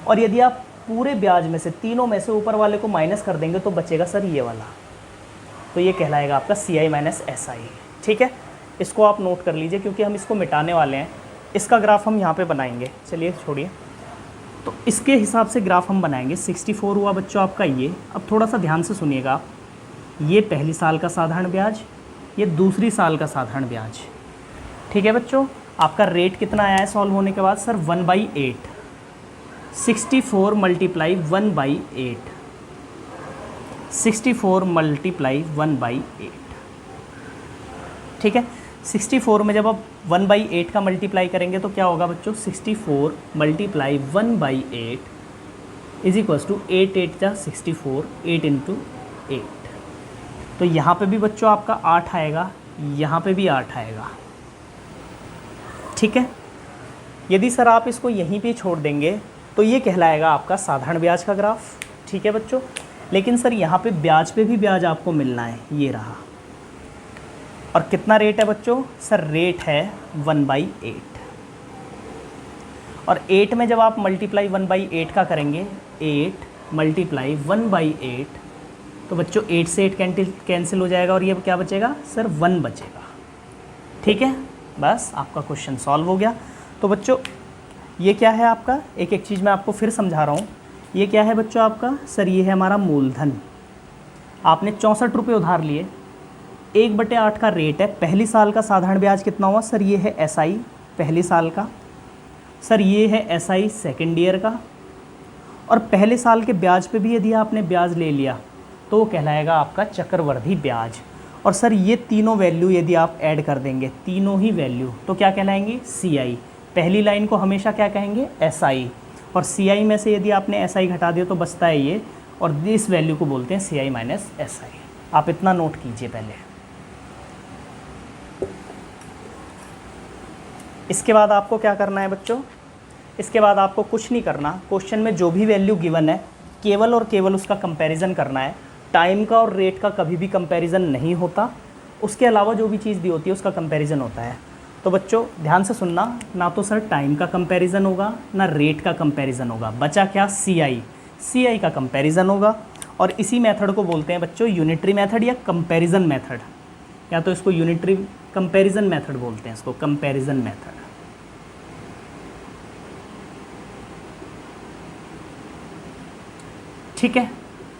और यदि आप पूरे ब्याज में से, तीनों में से ऊपर वाले को माइनस कर देंगे तो बचेगा सर ये वाला, तो ये कहलाएगा आपका CI माइनस SI। ठीक है, इसको आप नोट कर लीजिए क्योंकि हम इसको मिटाने वाले हैं। इसका ग्राफ हम यहाँ पे बनाएंगे, चलिए छोड़िए। तो इसके हिसाब से ग्राफ हम बनाएंगे। 64 हुआ बच्चों आपका ये। अब थोड़ा सा ध्यान से सुनिएगा आप, ये पहली साल का साधारण ब्याज, ये दूसरी साल का साधारण ब्याज। ठीक है बच्चों, आपका रेट कितना आया है सॉल्व होने के बाद? सर 1/8। 64 multiply 1/8, 64 multiply 1/8। ठीक है, 64 में जब आप 1/8 का मल्टीप्लाई करेंगे तो क्या होगा बच्चों? 64 मल्टीप्लाई 1/8 इज इक्वल्स टू 8 8 जा 64, 8 इंटू 8। तो यहाँ पे भी बच्चों आपका 8 आएगा, यहाँ पे भी 8 आएगा। ठीक है, यदि सर आप इसको यहीं पे छोड़ देंगे तो ये कहलाएगा आपका साधारण ब्याज का ग्राफ। ठीक है बच्चों, लेकिन सर यहाँ पे ब्याज पे भी ब्याज आपको मिलना है, ये रहा। और कितना रेट है बच्चों? सर रेट है 1/8। और 8 में जब आप मल्टीप्लाई 1/8 का करेंगे, 8 मल्टीप्लाई 1/8, तो बच्चों 8 से 8 कैंसिल हो जाएगा और ये क्या बचेगा? सर 1 बचेगा। ठीक है, बस आपका क्वेश्चन सॉल्व हो गया। तो बच्चों ये क्या है आपका? एक एक चीज़ मैं आपको फिर समझा रहा हूँ। ये क्या है बच्चों आपका? सर ये है हमारा मूलधन। आपने 64 रुपये उधार लिए, 1/8 का रेट है। पहली साल का साधारण ब्याज कितना हुआ? सर ये है SI पहली साल का, सर ये है SI सेकेंड ईयर का। और पहले साल के ब्याज पे भी यदि आपने ब्याज ले लिया तो वो कहलाएगा आपका चक्रवर्धी ब्याज। और सर ये तीनों वैल्यू यदि आप ऐड कर देंगे, तीनों ही वैल्यू, तो क्या कहलाएंगे? CI। पहली लाइन को हमेशा क्या कहेंगे? SI। और CI में से यदि आपने SI घटा दिया तो बचता है ये, और इस वैल्यू को बोलते हैं CI माइनस SI। आप इतना नोट कीजिए पहले। इसके बाद आपको क्या करना है बच्चों? इसके बाद आपको कुछ नहीं करना। क्वेश्चन में जो भी वैल्यू गिवन है केवल और केवल उसका कंपैरिजन करना है। टाइम का और रेट का कभी भी कंपैरिजन नहीं होता, उसके अलावा जो भी चीज़ दी होती है उसका कंपैरिजन होता है। तो बच्चों ध्यान से सुनना, ना तो सर टाइम का कंपैरिजन होगा ना रेट का कंपैरिजन होगा, बचा क्या? CI का कंपैरिजन होगा। और इसी मेथड को बोलते हैं बच्चों यूनिटरी मेथड या कंपैरिजन मेथड, या तो इसको यूनिटरी कंपैरिजन मेथड बोलते हैं, इसको कंपैरिजन मेथड। ठीक है,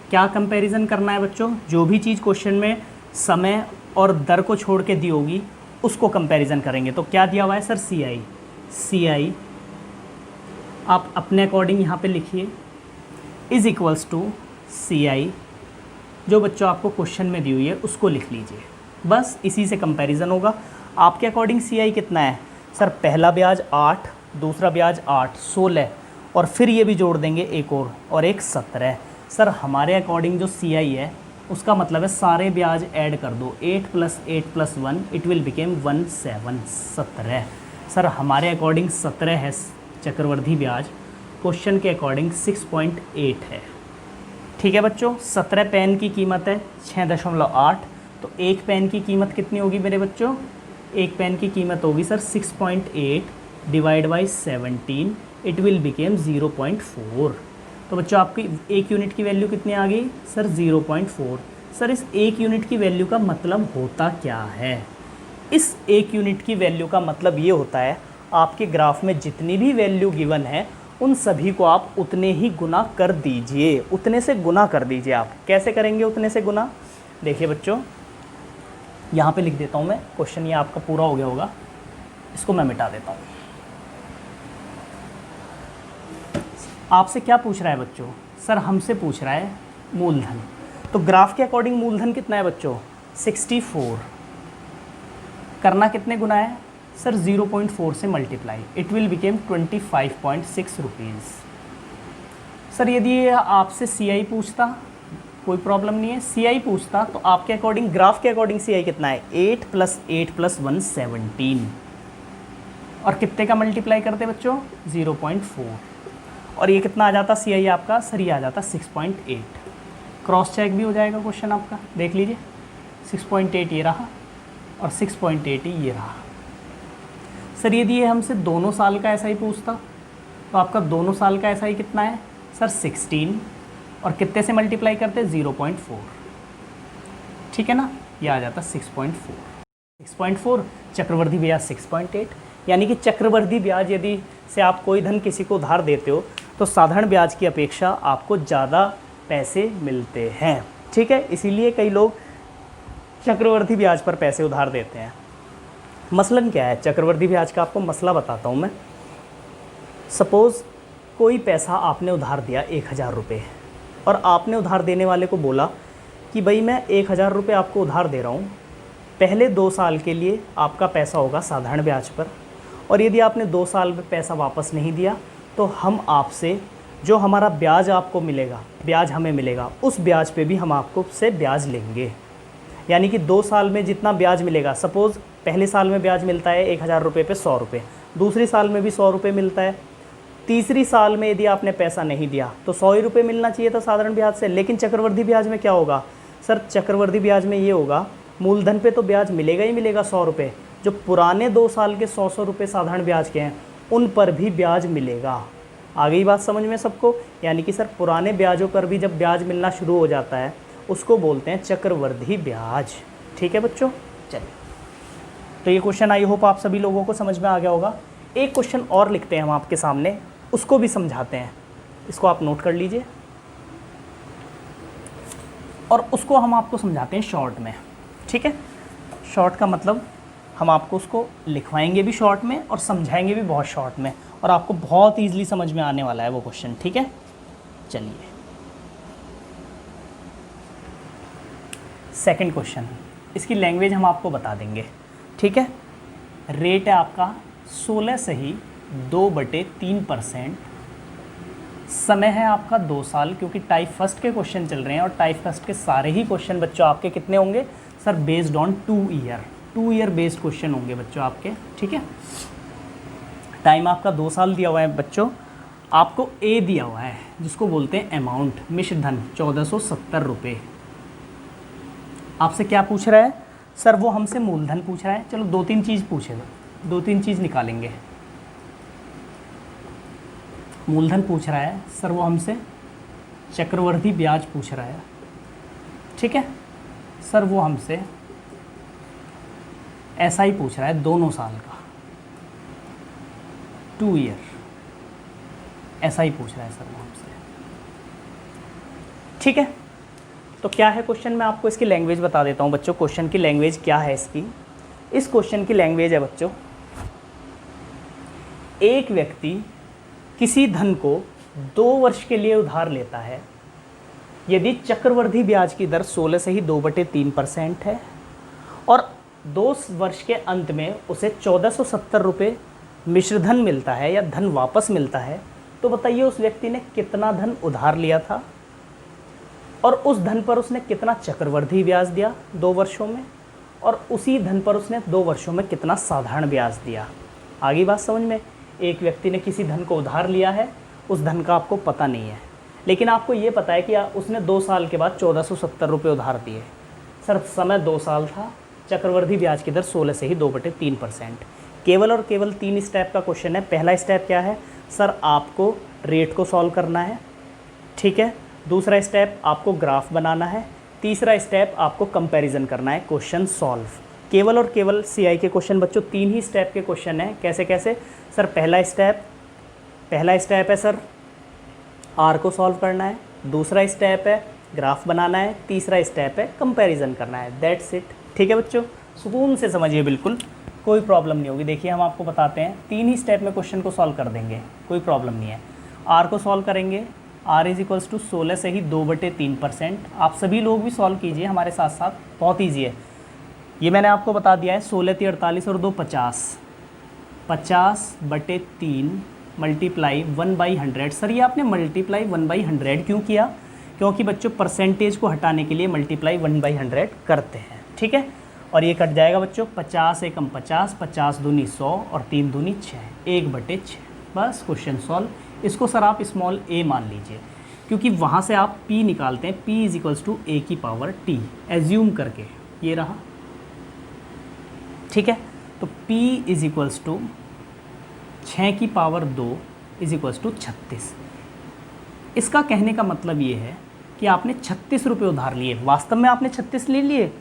क्या कंपैरिजन करना है बच्चों? जो भी चीज़ क्वेश्चन में समय और दर को छोड़ के दी होगी उसको कंपैरिजन करेंगे। तो क्या दिया हुआ है सर? CI आप अपने अकॉर्डिंग यहाँ पे लिखिए, इज़ इक्वल्स टू CI, जो बच्चों आपको क्वेश्चन में दी हुई है उसको लिख लीजिए। बस इसी से कंपैरिजन होगा। आपके अकॉर्डिंग CI कितना है? सर पहला ब्याज 8, दूसरा ब्याज 8, 16, और फिर ये भी जोड़ देंगे एक और एक 17। सर हमारे अकॉर्डिंग जो CI है उसका मतलब है सारे ब्याज ऐड कर दो, 8 + 8 + 1 इट विल बिकेम 17। सर हमारे अकॉर्डिंग 17 है चक्रवर्धी ब्याज, क्वेश्चन के अकॉर्डिंग 6.8 है। ठीक है बच्चों, 17 पेन की कीमत है 6.8, तो एक पेन की कीमत कितनी होगी मेरे बच्चों? एक पेन की कीमत होगी sir 6.8 divide by 17, it will became 0.4। तो बच्चों आपकी एक यूनिट की वैल्यू कितनी आ गई? सर 0.4। सर इस एक यूनिट की वैल्यू का मतलब होता क्या है? इस एक यूनिट की वैल्यू का मतलब ये होता है आपके ग्राफ में जितनी भी वैल्यू गिवन है उन सभी को आप उतने ही गुना कर दीजिए, उतने से गुना कर दीजिए। आप कैसे करेंगे उतने से गुना? देखिए बच्चों, यहाँ पे लिख देता हूँ मैं, क्वेश्चन ये आपका पूरा हो गया होगा, इसको मैं मिटा देता हूँ। आपसे क्या पूछ रहा है बच्चों? सर हमसे पूछ रहा है मूलधन। तो ग्राफ के अकॉर्डिंग मूलधन कितना है बच्चों? 64। करना कितने गुना है? सर 0.4 से multiply, it will became 25.6 rupees. Sir यदि ये आपसे CI पूछता कोई प्रॉब्लम नहीं है, CI पूछता तो आपके अकॉर्डिंग, ग्राफ के अकॉर्डिंग CI कितना है? 8 + 8 + 1 17। और कितने का मल्टीप्लाई करते बच्चों? 0.4। और ये कितना आ जाता CI आपका? सर ये आ जाता 6.8। क्रॉस चेक भी हो जाएगा क्वेश्चन आपका, देख लीजिए 6.8 ये रहा और 6.8 ही ये रहा। सर यदि ये हमसे दोनों साल का SI पूछता तो आपका दोनों साल का SI कितना है? सर 16 और कितने से मल्टीप्लाई करते हैं 0.4, ठीक है ना, ये आ जाता 6.4 चक्रवर्ती ब्याज 6.8, यानी कि चक्रवर्ती ब्याज यदि से आप कोई धन किसी को उधार देते हो तो साधारण ब्याज की अपेक्षा आपको ज़्यादा पैसे मिलते हैं, ठीक है। इसीलिए कई लोग चक्रवर्ती ब्याज पर पैसे उधार देते हैं। मसलन क्या है चक्रवर्ती ब्याज का, आपको मसला बताता हूँ मैं। सपोज़ कोई पैसा आपने उधार दिया 1000 रुपये, और आपने उधार देने वाले को बोला कि भाई मैं 1000 रुपये आपको उधार दे रहा हूँ, पहले 2 साल के लिए आपका पैसा होगा साधारण ब्याज पर, और यदि आपने 2 साल में पैसा वापस नहीं दिया तो हम आपसे जो हमारा ब्याज आपको मिलेगा, ब्याज हमें मिलेगा, उस ब्याज पे भी हम आपको से ब्याज लेंगे। यानी कि 2 साल में जितना ब्याज मिलेगा, सपोज़ पहले साल में ब्याज मिलता है 1000 रुपये पे 100 रुपये, दूसरी साल में भी 100 रुपये मिलता है, तीसरी साल में यदि आपने पैसा नहीं दिया तो 100 ही रुपये मिलना चाहिए था साधारण ब्याज से। लेकिन चक्रवर्ती ब्याज में क्या होगा सर, चक्रवर्ती ब्याज में ये होगा मूलधन पे तो ब्याज मिलेगा ही मिलेगा 100 रुपये, जो पुराने 2 साल के 100 रुपये साधारण ब्याज के हैं उन पर भी ब्याज मिलेगा। आ गई बात समझ में सबको? यानी कि सर पुराने ब्याजों पर भी जब ब्याज मिलना शुरू हो जाता है उसको बोलते हैं चक्रवर्ती ब्याज, ठीक है बच्चों। चलिए, तो ये क्वेश्चन आई होप आप सभी लोगों को समझ में आ गया होगा। एक क्वेश्चन और लिखते हैं हम आपके सामने, उसको भी समझाते हैं, इसको आप नोट कर लीजिए, और उसको हम आपको समझाते हैं शॉर्ट में, ठीक है। शॉर्ट का मतलब हम आपको उसको लिखवाएंगे भी शॉर्ट में और समझाएंगे भी बहुत शॉर्ट में, और आपको बहुत ईजिली समझ में आने वाला है वो क्वेश्चन, ठीक है। चलिए, सेकंड क्वेश्चन, इसकी लैंग्वेज हम आपको बता देंगे, ठीक है। रेट है आपका 16 से ही 2/3%, समय है आपका 2 साल, क्योंकि टाइप फर्स्ट के क्वेश्चन चल रहे हैं और टाइप फर्स्ट के सारे ही क्वेश्चन बच्चों आपके कितने होंगे sir, based on 2 year based question होंगे बच्चों आपके, ठीक है। टाइम आपका 2 साल दिया हुआ है बच्चों, आपको ए दिया हुआ है जिसको बोलते हैं अमाउंट, मिश्र धन 1470 रुपये। आपसे क्या पूछ रहा है सर, वो हमसे मूलधन पूछ रहा है। चलो 2-3 चीज़ पूछेगा, 2-3 चीज़ निकालेंगे। मूलधन पूछ रहा है सर, वो हमसे चक्रवर्ती ब्याज पूछ रहा है, ठीक है सर, वो हमसे ऐसा ही पूछ रहा है 2 साल का, 2 ईयर, ऐसा ही पूछ रहा है सर वो हमसे, ठीक है। तो क्या है क्वेश्चन, मैं आपको इसकी लैंग्वेज बता देता हूँ बच्चों। क्वेश्चन की लैंग्वेज क्या है इसकी? इस क्वेश्चन की लैंग्वेज है बच्चों, एक व्यक्ति किसी धन को 2 वर्ष के लिए उधार लेता है, यदि चक्रवर्ती ब्याज की दर 16 से ही 2/3% है, और 2 वर्ष के अंत में उसे 1470 रुपये मिश्रधन मिलता है या धन वापस मिलता है, तो बताइए उस व्यक्ति ने कितना धन उधार लिया था और उस धन पर उसने कितना चक्रवर्ती ब्याज दिया 2 वर्षों में, और उसी धन पर उसने 2 वर्षों में कितना साधारण ब्याज दिया। आगे बात समझ में? एक व्यक्ति ने किसी धन को उधार लिया है, उस धन का आपको पता नहीं है, लेकिन आपको ये पता है कि उसने 2 साल के बाद 1470 रुपये उधार दिए। सर समय 2 साल था, चक्रवर्ती ब्याज की दर 16 से ही 2/3%। केवल और केवल 3 स्टेप का क्वेश्चन है। पहला स्टेप क्या है सर, आपको रेट को सॉल्व करना है, ठीक है। दूसरा स्टेप आपको ग्राफ बनाना है। तीसरा स्टेप आपको कंपैरिजन करना है, क्वेश्चन सॉल्व। केवल और केवल सीआई के क्वेश्चन बच्चों 3 ही स्टेप के क्वेश्चन हैं। कैसे कैसे सर? पहला स्टेप है सर आर को सॉल्व करना है, दूसरा स्टेप है ग्राफ बनाना है, तीसरा स्टेप है कंपैरिजन करना है। दैट्स इट, ठीक है बच्चों। सुकून से समझिए, बिल्कुल कोई प्रॉब्लम नहीं होगी। देखिए हम आपको बताते हैं, 3 ही स्टेप में क्वेश्चन को सॉल्व कर देंगे, कोई प्रॉब्लम नहीं है। आर को सॉल्व करेंगे, R इज इक्वल्स टू 16 से ही 2/3%। आप सभी लोग भी सॉल्व कीजिए हमारे साथ साथ, बहुत ईजी है। ये मैंने आपको बता दिया है, 16 × 48 और 2 50, 50/3 मल्टीप्लाई 1/100। सर ये आपने मल्टीप्लाई 1/100 क्यों किया? क्योंकि बच्चों परसेंटेज को हटाने के लिए मल्टीप्लाई 1/100 करते हैं, ठीक है। और ये कट जाएगा बच्चों, 50 एकम 50, 50 दूनी 100 और 3 दूनी 6, 1/6। बस क्वेश्चन सॉल्व। इसको सर आप स्मॉल a मान लीजिए, क्योंकि वहाँ से आप p निकालते हैं, p is equals to a की पावर t एज्यूम करके, ये रहा, ठीक है। तो p इज इक्वल्स टू 6 की पावर 2 इज इक्वल्स टू 36। इसका कहने का मतलब ये है कि आपने 36 रुपये उधार लिए। वास्तव में आपने 36 ले लिए,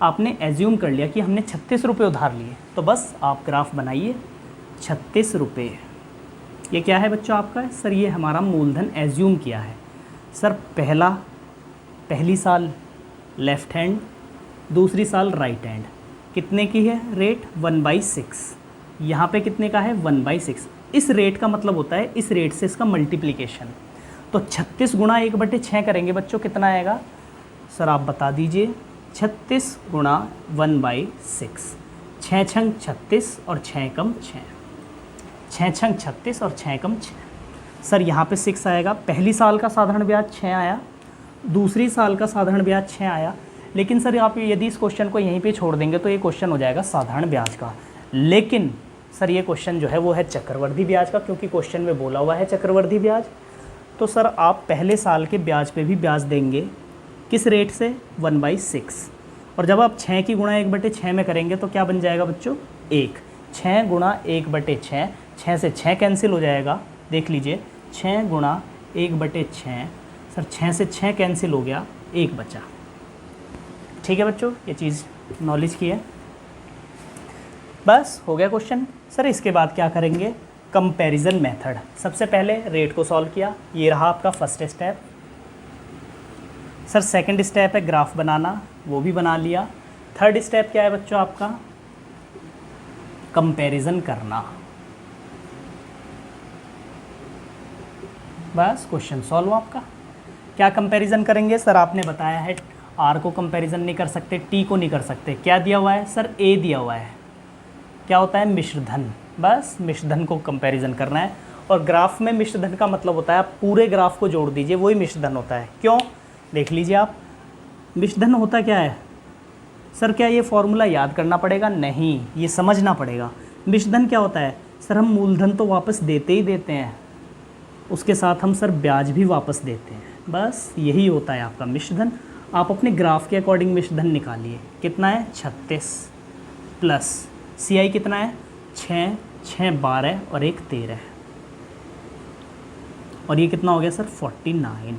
आपने एज्यूम कर लिया कि हमने 36 रुपये उधार लिए, तो बस आप ग्राफ बनाइए 36 रुपये। ये क्या है बच्चों आपका? सर ये हमारा मूलधन एज्यूम किया है। सर पहली साल लेफ़्ट हैंड, दूसरी साल राइट हैंड, कितने की है रेट? 1/6। यहाँ पे कितने का है? 1/6। इस रेट का मतलब होता है इस रेट से इसका मल्टीप्लिकेशन। तो 36 गुणा 1/6 करेंगे बच्चों, कितना आएगा? सर आप बता दीजिए। 36 गुणा 1/6, 6 छंग 36 और 6 कम 6, 6 छंग 36 और 6 कम 6। सर यहाँ पे 6 आएगा। पहली साल का साधारण ब्याज 6 आया, दूसरी साल का साधारण ब्याज 6 आया। लेकिन सर आप यदि इस क्वेश्चन को यहीं पे छोड़ देंगे तो ये क्वेश्चन हो जाएगा साधारण ब्याज का। लेकिन सर ये क्वेश्चन जो है वो है चक्रवर्ती ब्याज का, क्योंकि क्वेश्चन में बोला हुआ है चक्रवर्ती ब्याज। तो सर आप पहले साल के ब्याज पे भी ब्याज देंगे, किस रेट से? 1/6। और जब आप 6 की गुणा 1/6 में करेंगे तो क्या बन जाएगा बच्चों? 1। 6 गुणा 1/6, 6 से 6 कैंसिल हो जाएगा। देख लीजिए, 6 गुणा 1/6, सर 6 से 6 कैंसिल हो गया, 1 बचा। ठीक है बच्चों, ये चीज़ नॉलेज की है। बस हो गया क्वेश्चन। सर इसके बाद क्या करेंगे? Comparison method. सबसे पहले रेट को सॉल्व किया, ये रहा आपका first step. Sir second step है ग्राफ बनाना, वो भी बना लिया। थर्ड स्टेप क्या है बच्चों आपका? कंपैरिजन करना। बस क्वेश्चन सॉल्व आपका। क्या कंपैरिजन करेंगे? सर आपने बताया है आर को कंपैरिजन नहीं कर सकते, टी को नहीं कर सकते। क्या दिया हुआ है? सर ए दिया हुआ है। क्या होता है? मिश्रधन। बस मिश्रधन को कंपैरिजन करना है। और ग्राफ में मिश्रधन का मतलब होता है आप पूरे ग्राफ को जोड़ दीजिए, वही मिश्रधन होता है। क्यों? देख लीजिए आप, मिश्रधन होता क्या है? सर क्या ये फॉर्मूला याद करना पड़ेगा? नहीं, ये समझना पड़ेगा। मिश्रधन क्या होता है? सर हम मूलधन तो वापस देते ही देते हैं, उसके साथ हम सर ब्याज भी वापस देते हैं। बस यही होता है आपका मिश्रधन। आप अपने ग्राफ के अकॉर्डिंग मिश्रधन निकालिए। कितना है? 36 प्लस CI कितना है? 6, 6 12 और 1 13, और ये कितना हो गया सर? 49।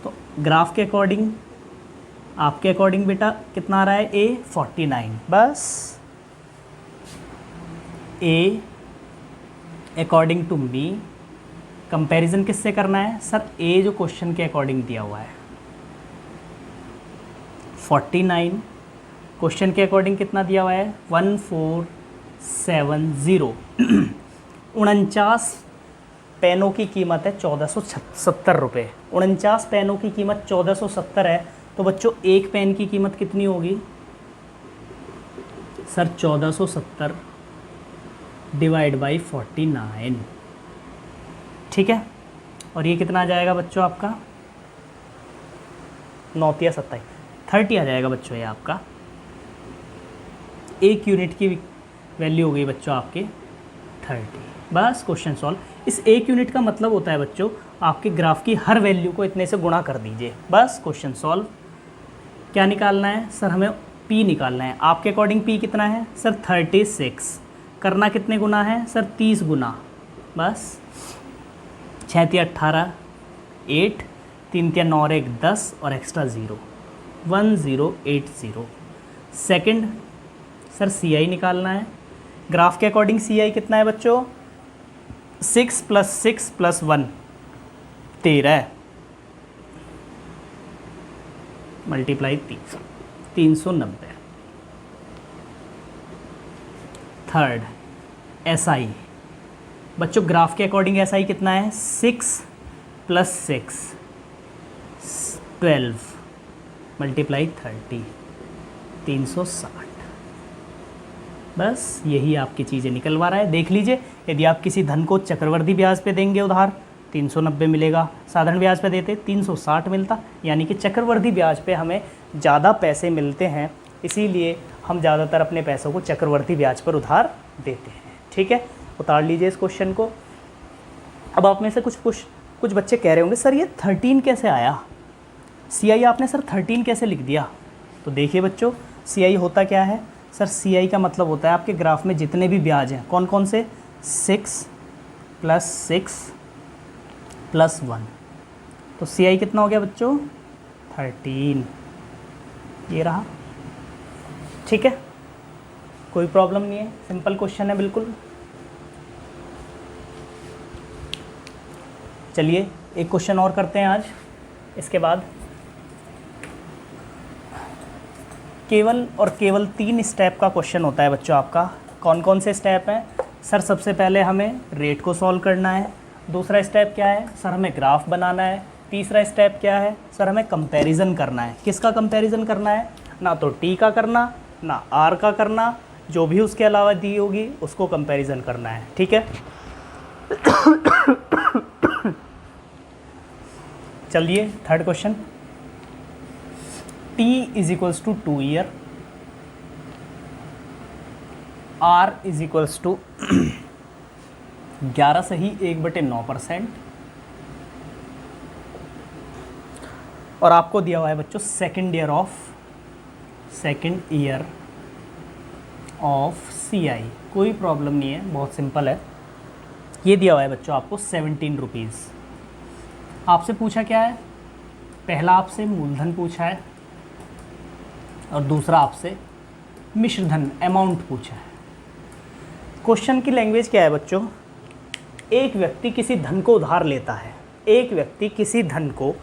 तो ग्राफ के अकॉर्डिंग, आपके अकॉर्डिंग बेटा कितना आ रहा है? A 49। बस A according to me. Comparison किससे करना है? सर A जो क्वेश्चन के अकॉर्डिंग दिया हुआ है 49, क्वेश्चन के अकॉर्डिंग कितना दिया हुआ है? 1470। 49 पेनों की कीमत है 1470 रुपये। 49 पेनों की कीमत 1470 है, तो बच्चों एक पेन की कीमत कितनी होगी? Sir 1470 divide by 49। ठीक है, और ये कितना आ जाएगा बच्चों आपका? 9 या 27, 30 आ जाएगा बच्चों। ये आपका एक यूनिट की वैल्यू हो गई बच्चों आपके 30। बस क्वेश्चन सॉल्व। इस एक यूनिट का मतलब होता है बच्चों आपके ग्राफ की हर वैल्यू को इतने से गुणा कर दीजिए। बस क्वेश्चन सॉल्व। क्या निकालना है? सर हमें P निकालना है। आपके अकॉर्डिंग P कितना है? सर 36। करना कितने गुना है? सर 30 गुना। बस 6 × 18 8, 3 × 9 1 10 और एक्स्ट्रा 0, 1080। सेकंड सर CI निकालना है। ग्राफ के अकॉर्डिंग CI कितना है बच्चों? 6 + 6 + 1 13 मल्टीप्लाई 30, 390। थर्ड SI बच्चों, ग्राफ के अकॉर्डिंग SI कितना है? 6 + 6 12 मल्टीप्लाई 30, 360। बस यही आपकी चीज़ें निकलवा रहा है। देख लीजिए, यदि आप किसी धन को चक्रवर्ती ब्याज पे देंगे उधार 390 मिलेगा, साधारण ब्याज पे देते 360 मिलता। यानी कि चक्रवर्ती ब्याज पे हमें ज़्यादा पैसे मिलते हैं, इसीलिए हम ज़्यादातर अपने पैसों को चक्रवर्ती ब्याज पर उधार देते हैं। ठीक है, उतार लीजिए इस क्वेश्चन को। अब आप में से कुछ बच्चे कह रहे होंगे सर ये 13 कैसे आया? CI आपने सर 13 कैसे लिख दिया? तो देखिए बच्चों, CI होता क्या है? सर CI का मतलब होता है आपके ग्राफ में जितने भी ब्याज हैं, कौन कौन से? 6 + 6 + 1, तो तो सी आई कितना हो गया बच्चों 13, ये रहा। ठीक है, कोई प्रॉब्लम नहीं है, सिंपल क्वेश्चन है बिल्कुल। चलिए एक क्वेश्चन और करते हैं आज, इसके बाद केवल और केवल 3 स्टेप का क्वेश्चन होता है बच्चों आपका। कौन कौन से स्टेप हैं सर? सबसे पहले हमें रेट को सॉल्व करना है, दूसरा स्टेप क्या है सर? हमें ग्राफ बनाना है, तीसरा स्टेप क्या है सर? हमें कंपैरिजन करना है। किसका कंपैरिजन करना है? ना तो टी का करना, ना आर का करना, जो भी उसके अलावा दी होगी उसको कंपैरिजन करना है। ठीक है, चलिए third question. T is equals to 2 year, R is equals to 11 सही 1/9%, और आपको दिया हुआ है बच्चों second year of C I. कोई प्रॉब्लम नहीं है, बहुत सिंपल है। ये दिया हुआ है बच्चों आपको 17 रुपीज़। आपसे पूछा क्या है? पहला आपसे मूलधन पूछा है और दूसरा आपसे मिश्रधन अमाउंट पूछा है। क्वेश्चन की लैंग्वेज क्या है बच्चों? एक व्यक्ति किसी धन को उधार लेता है, एक व्यक्ति किसी धन को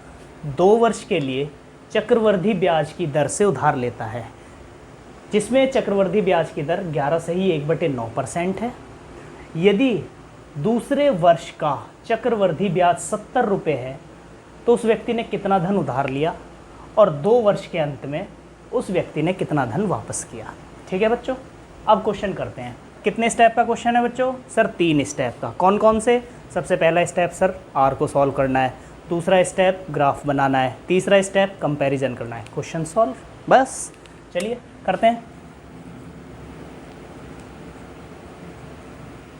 2 वर्ष के लिए चक्रवृद्धि ब्याज की दर से उधार लेता है, जिसमें चक्रवृद्धि ब्याज की दर 11 सही 1/9% है। यदि दूसरे वर्ष का चक्रवृद्धि ब्याज 70 रुपये है तो उस व्यक्ति ने कितना धन उधार लिया, और 2 वर्ष के अंत में उस व्यक्ति ने कितना धन वापस किया। ठीक है बच्चों, अब क्वेश्चन करते हैं। कितने स्टेप का क्वेश्चन है बच्चों? सर 3 स्टेप का। कौन कौन से? सबसे पहला स्टेप सर आर को सॉल्व करना है, दूसरा स्टेप ग्राफ बनाना है, तीसरा स्टेप कंपैरिजन करना है। क्वेश्चन सॉल्व, बस चलिए करते हैं।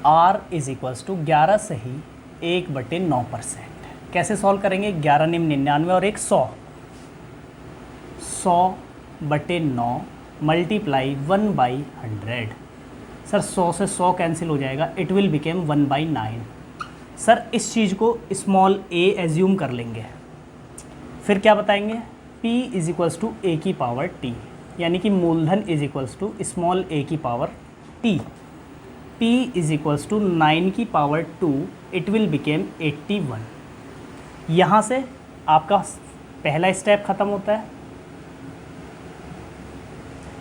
R इज इक्वल्स टू 11 सही 1/9%। कैसे सॉल्व करेंगे? 11 निम 99 और 100, 100/9 मल्टीप्लाई 1/100। सर 100 से 100 कैंसिल हो जाएगा, इट विल बिकेम 1/9। सर इस चीज़ को स्मॉल a एज्यूम कर लेंगे, फिर क्या बताएंगे? P is equals to a की पावर t, यानी कि मूलधन is equals to small a की power t। P is equals to 9 की पावर 2, इट विल बिकेम 81। यहाँ से आपका पहला स्टेप ख़त्म होता है।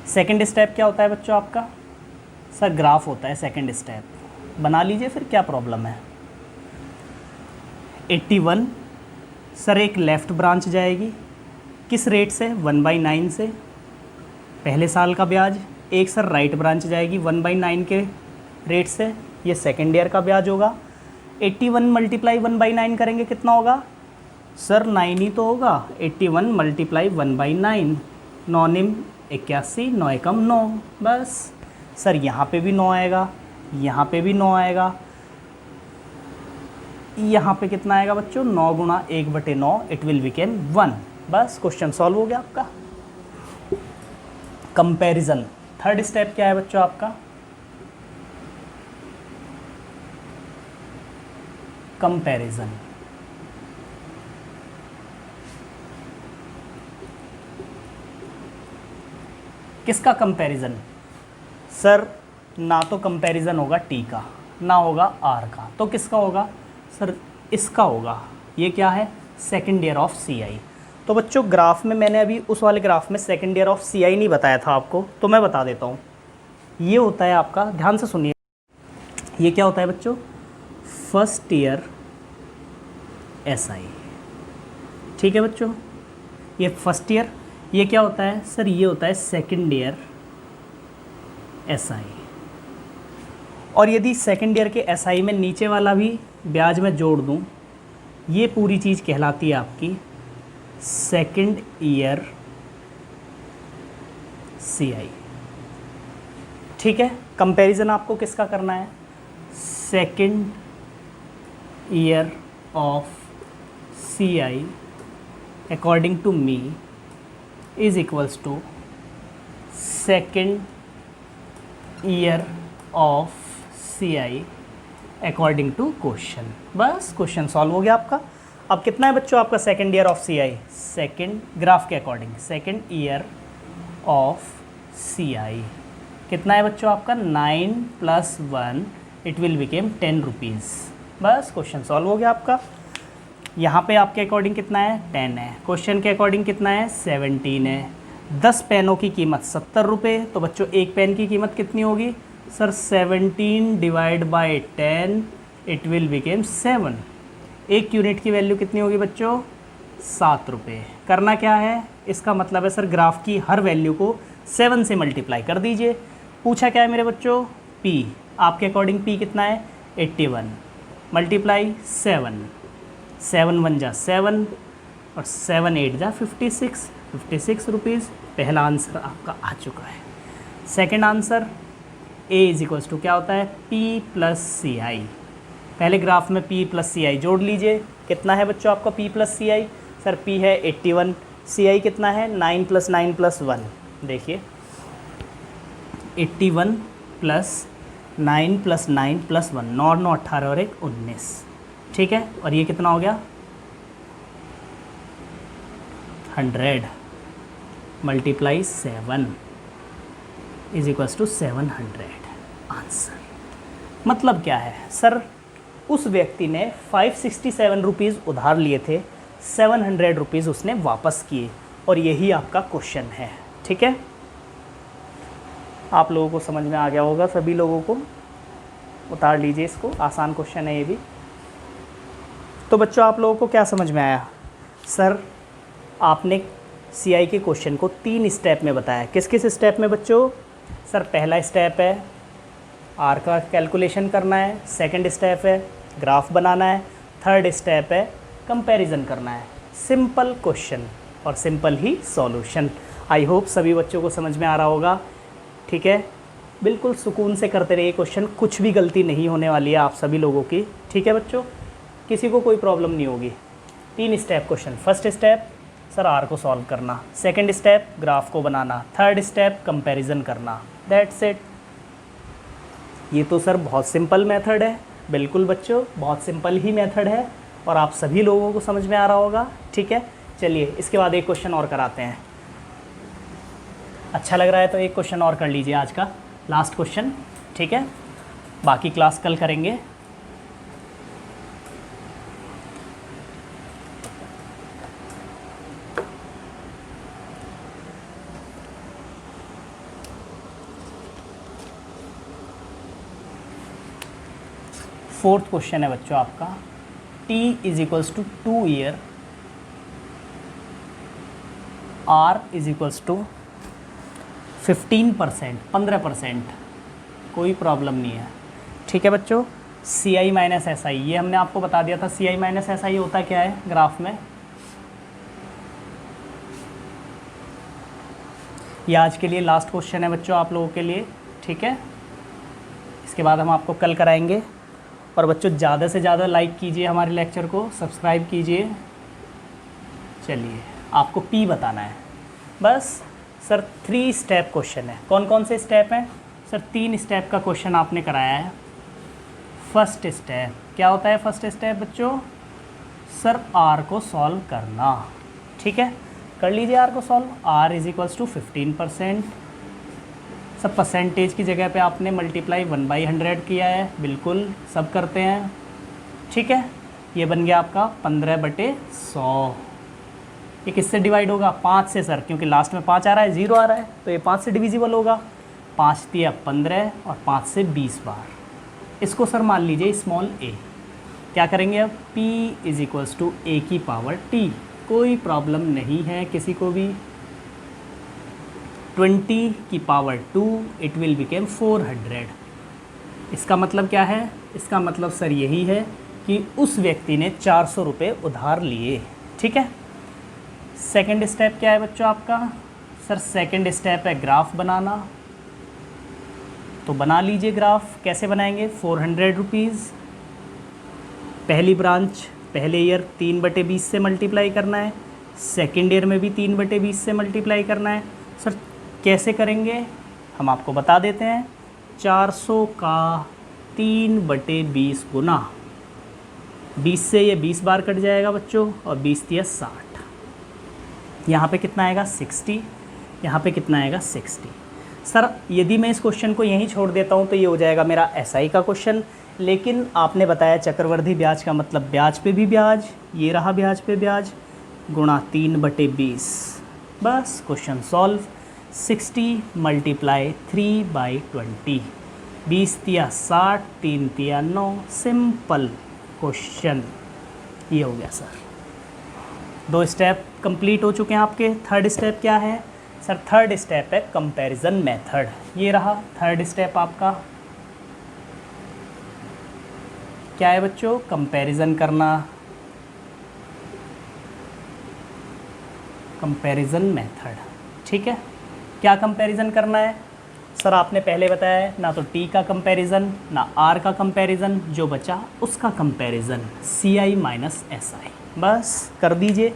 सेकंड स्टेप क्या होता है बच्चों आपका? सर ग्राफ होता है सेकंड स्टेप। बना लीजिए, फिर क्या प्रॉब्लम है। 81 सर एक लेफ़्ट ब्रांच जाएगी, किस रेट से? 1/9 से, पहले साल का ब्याज। एक सर राइट ब्रांच जाएगी 1/9 के रेट से, ये सेकेंड ईयर का ब्याज होगा। 81 मल्टीप्लाई 1/9 करेंगे, कितना होगा? सर 9 ही तो होगा। 81 मल्टीप्लाई 1/9, 9 निम 81, 9 एकम 9, बस। सर यहाँ पे भी 9 आएगा, यहाँ पे भी 9 आएगा, यहाँ पे कितना आएगा बच्चों? 9 गुणा 1/9, इट विल बिकेम 1। बस क्वेश्चन सॉल्व हो गया आपका। कंपैरिजन, थर्ड स्टेप क्या है बच्चों आपका? कंपैरिजन। किसका कंपैरिजन? सर ना तो कंपैरिजन होगा टी का, ना होगा आर का, तो किसका होगा? सर इसका होगा। ये क्या है? सेकेंड ईयर ऑफ सी आई। तो बच्चों ग्राफ में मैंने अभी उस वाले ग्राफ में सेकेंड ईयर ऑफ सी आई नहीं बताया था आपको, तो मैं बता देता हूँ। ये होता है आपका, ध्यान से सुनिए, ये क्या होता है बच्चों? First year S I. ठीक है बच्चों, ये फर्स्ट ईयर। ये क्या होता है? सर ये होता है सेकेंड ईयर एस आई। और यदि सेकेंड ईयर के एस आई में नीचे वाला भी ब्याज में जोड़ दूं, ये पूरी चीज़ कहलाती है आपकी सेकेंड ईयर सी आई। ठीक है, कंपैरिजन आपको किसका करना है? Second year of C I according to me is equals to second year of C I according to question. बस क्वेश्चन सॉल्व हो गया आपका। अब कितना है बच्चों आपका second year of CI, second graph के according second year of CI कितना है बच्चों आपका 9 + 1 इट विल बिकेम 10 रुपीज़। बस क्वेश्चन सॉल्व हो गया आपका। यहाँ पे आपके अकॉर्डिंग कितना है 10 है, क्वेश्चन के अकॉर्डिंग कितना है 17 है। 10 पेनों की कीमत 70 रुपये, तो बच्चों एक पेन की कीमत कितनी होगी सर 17 / 10 इट विल बिकेम 7। एक यूनिट की वैल्यू कितनी होगी बच्चों 7 रुपये। करना क्या है, इसका मतलब है सर ग्राफ की हर वैल्यू को 7 से मल्टीप्लाई कर दीजिए। पूछा क्या है मेरे बच्चों P, आपके अकॉर्डिंग P कितना है 81 मल्टीप्लाई 7, 7 × 1 = 7 और 7 × 8 = 56 रुपीज़। पहला आंसर आपका आ चुका है। सेकंड आंसर A = क्या होता है P + CI। पहले ग्राफ में P + CI जोड़ लीजिए। कितना है बच्चों आपका P + CI, सर P है 81, CI कितना है 9 + 9 + 1। देखिए 81 + 9 + 9 + 1 9 9 18 और 1 19, ठीक है। और ये कितना हो गया 100 मल्टीप्लाई 7 = 700 आंसर। मतलब क्या है सर, उस व्यक्ति ने 567 रुपीज़ उधार लिए थे, 700 रुपीज़ उसने वापस किए, और यही आपका क्वेश्चन है, ठीक है। आप लोगों को समझ में आ गया होगा, सभी लोगों को उतार लीजिए इसको, आसान क्वेश्चन है ये भी। तो बच्चों आप लोगों को क्या समझ में आया, सर आपने CI के क्वेश्चन को 3 स्टेप में बताया। किस किस स्टेप में बच्चों, सर पहला स्टेप है R का कैलकुलेशन करना है, सेकंड स्टेप है ग्राफ बनाना है, थर्ड स्टेप है कंपैरिजन करना है। सिंपल क्वेश्चन और simple he solution. I hope सभी बच्चों को समझ में आ रहा होगा, ठीक है। बिल्कुल सुकून से करते रहिए क्वेश्चन, कुछ भी गलती नहीं होने वाली है आप सभी लोगों की, ठीक है बच्चों, किसी को कोई प्रॉब्लम नहीं होगी। 3 step question, first step sir R को सॉल्व करना, सेकंड स्टेप ग्राफ को बनाना, थर्ड स्टेप कंपैरिजन करना, दैट्स इट। ये तो सर बहुत सिंपल मेथड है, बिल्कुल बच्चों बहुत सिंपल ही मेथड है, और आप सभी लोगों को समझ में आ रहा होगा, ठीक है। चलिए इसके बाद एक क्वेश्चन और कराते हैं। अच्छा लग रहा है तो एक क्वेश्चन और कर लीजिए, आज का लास्ट क्वेश्चन, ठीक है। बाकी क्लास कल करेंगे। फोर्थ क्वेश्चन है बच्चों आपका, T = 2 ईयर, R = 15%, 15%, कोई प्रॉब्लम नहीं है, ठीक है बच्चों। CI - SI, ये हमने आपको बता दिया था, CI - SI होता क्या है ग्राफ में। ये आज के लिए लास्ट क्वेश्चन है बच्चों आप लोगों के लिए, ठीक है। इसके बाद हम आपको कल कराएंगे। और बच्चों ज़्यादा से ज़्यादा लाइक कीजिए हमारे लेक्चर को, सब्सक्राइब कीजिए। चलिए आपको P बताना है बस। सर 3 स्टेप क्वेश्चन है। कौन कौन से स्टेप हैं सर, 3 स्टेप का क्वेश्चन आपने कराया है। फर्स्ट स्टेप क्या होता है, फर्स्ट स्टेप बच्चों सर R को सॉल्व करना, ठीक है। कर लीजिए R को सॉल्व। R = 15%, सब परसेंटेज की जगह पे आपने मल्टीप्लाई 1/100 किया है, बिल्कुल सब करते हैं, ठीक है। ये बन गया आपका 15/100। ये किससे डिवाइड होगा 5 से सर, क्योंकि लास्ट में 5 आ रहा है, 0 आ रहा है, तो ये 5 से डिविजिबल होगा। 5 × 15 और 5 से 20 बार। इसको सर मान लीजिए स्मॉल a। क्या करेंगे अब, P = A⁻t, कोई प्रॉब्लम नहीं है किसी को भी। 20⁻2 इट विल बिकेम 400। इसका मतलब क्या है, इसका मतलब सर यही है कि उस व्यक्ति ने 400 रुपये उधार लिए, ठीक है। सेकंड स्टेप क्या है बच्चों आपका, सर सेकंड स्टेप है ग्राफ बनाना। तो बना लीजिए ग्राफ, कैसे बनाएंगे, 400 रुपीज़, पहली ब्रांच पहले ईयर 3/20 से मल्टीप्लाई करना है, सेकंड ईयर में भी 3/20 से मल्टीप्लाई करना है। सर कैसे करेंगे हम आपको बता देते हैं। 400 का 3/20 गुना 20 से ये 20 बार कट जाएगा बच्चों, और 20 तिया 60। यहाँ पे कितना आएगा 60, यहाँ पे कितना आएगा 60। सर यदि मैं इस क्वेश्चन को यहीं छोड़ देता हूँ तो ये हो जाएगा मेरा एसआई का क्वेश्चन, लेकिन आपने बताया चक्रवर्ती ब्याज का मतलब ब्याज पे भी ब्याज, ये रहा ब्याज पे ब्याज, गुणा 3/20। बस क्वेश्चन सॉल्व। 60 × 3/20, 20 तिया 60, 3 तिया 9, सिंपल क्वेश्चन। ये हो गया सर। 2 स्टेप कंप्लीट हो चुके हैं आपके। थर्ड स्टेप क्या है सर? थर्ड स्टेप है कंपैरिजन मेथड। ये रहा थर्ड स्टेप आपका। क्या है बच्चों? कंपैरिजन करना, कंपैरिजन मेथड। ठीक है, क्या कंपैरिजन करना है सर? आपने पहले बताया है ना तो टी का कंपैरिजन ना आर का कंपैरिजन, जो बचा उसका कंपैरिजन CI माइनस SI। बस कर दीजिए।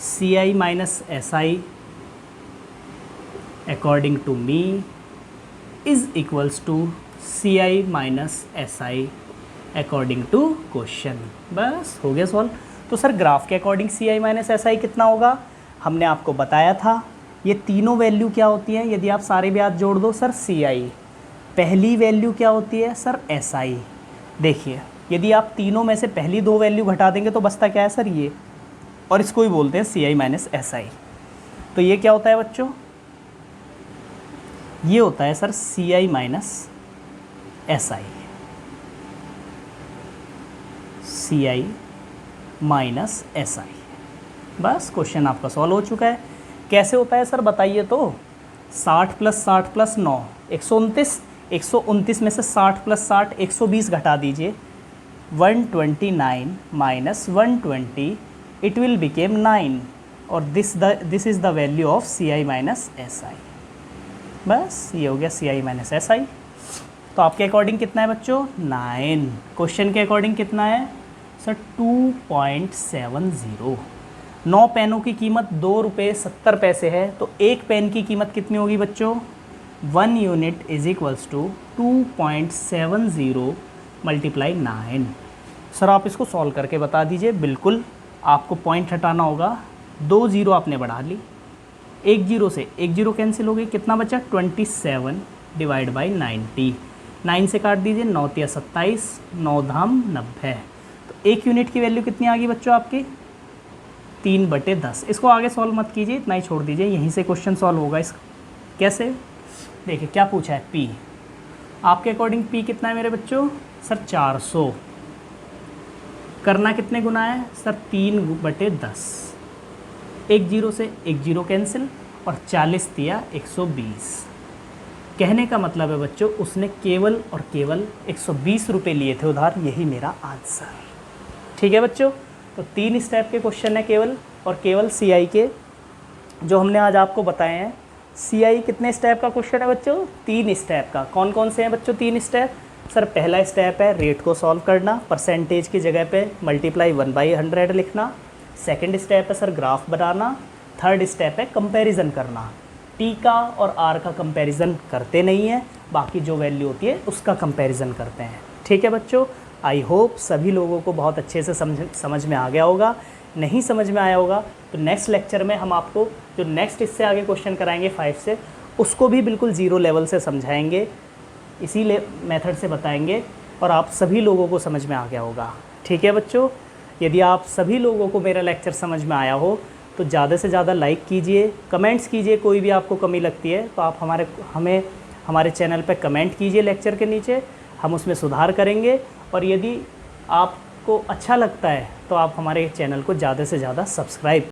CI minus SI according to me is equals to CI minus SI according to question. बस हो गया सॉल्व। तो सर ग्राफ के अकॉर्डिंग CI माइनस SI कितना होगा? हमने आपको बताया था। ये तीनों वैल्यू क्या होती हैं यदि आप सारे ब्याज जोड़ दो? Sir CI। पहली वैल्यू क्या होती है सर? SI। देखिए यदि आप तीनों में से पहली 2 वैल्यू घटा देंगे तो बचता क्या है सर? ये, और इसको ही बोलते हैं CI माइनस SI। तो ये क्या होता है बच्चों? ये होता है sir CI minus SI। CI minus SI। बस क्वेश्चन आपका सॉल्व हो चुका है। कैसे होता है सर बताइए तो? 60 + 60 + 9 129, 129 में से 60 + 60 120 घटा दीजिए, 129 माइनस 120 इट विल बिकेम 9, और this is the value of CI minus SI। बस ये हो गया CI माइनस SI। तो आपके अकॉर्डिंग कितना है बच्चों? 9। क्वेश्चन के अकॉर्डिंग कितना है सर? 2.70। 9 पेनों की कीमत 2 रुपये 70 पैसे है, तो एक पेन की कीमत कितनी होगी बच्चों? 1 unit is equals to 2.70 × 9। Sir आप इसको सॉल्व करके बता दीजिए। बिल्कुल, आपको पॉइंट हटाना होगा। 2 0 आपने बढ़ा ली, 1 0 से 1 0 कैंसिल हो गई, कितना बचा? 27 / 90। 9 से काट दीजिए, 9 तिया 27, 9 धाम 90। तो 1 यूनिट की वैल्यू कितनी आ गई बच्चों आपकी? 3/10। इसको आगे सॉल्व मत कीजिए, इतना ही छोड़ दीजिए, यहीं से क्वेश्चन सॉल्व होगा इसका। कैसे? देखिए क्या पूछा है, P। आपके अकॉर्डिंग P कितना है मेरे बच्चों? सर 400। करना कितने गुना है सर? 3/10। 1 0 से 1 0 कैंसिल, और 40 तिया 120। कहने का मतलब है बच्चों उसने केवल और केवल 120 रुपये लिए थे उधार। यही मेरा आंसर। ठीक है बच्चों, तो 3 स्टेप के क्वेश्चन है केवल और केवल CI के, जो हमने आज आपको बताए हैं। CI कितने स्टेप का क्वेश्चन है बच्चों? 3 स्टेप का। कौन कौन से हैं बच्चों 3 स्टेप? सर पहला स्टेप है रेट को सॉल्व करना, परसेंटेज की जगह पे मल्टीप्लाई 1/100 लिखना। सेकंड स्टेप है सर ग्राफ बनाना। थर्ड स्टेप है कंपैरिजन करना। T का और R का कंपैरिजन करते नहीं है, बाकी जो वैल्यू होती है उसका कंपैरिजन करते हैं। ठीक है बच्चों, आई होप सभी लोगों को बहुत अच्छे से समझ में आ गया होगा। नहीं समझ में आया होगा तो नेक्स्ट लेक्चर में हम आपको जो नेक्स्ट इससे आगे क्वेश्चन कराएंगे 5 से, उसको भी बिल्कुल 0 लेवल से समझाएंगे, इसी मेथड से बताएंगे, और आप सभी लोगों को समझ में आ गया होगा। ठीक है बच्चों, यदि आप सभी लोगों को मेरा लेक्चर समझ में आया हो तो ज़्यादा से ज़्यादा लाइक कीजिए, कमेंट्स कीजिए। कोई भी आपको कमी लगती है तो आप हमारे चैनल पर कमेंट कीजिए लेक्चर के नीचे, हम उसमें सुधार करेंगे। और यदि आपको अच्छा लगता है तो आप हमारे चैनल को ज़्यादा से ज़्यादा सब्सक्राइब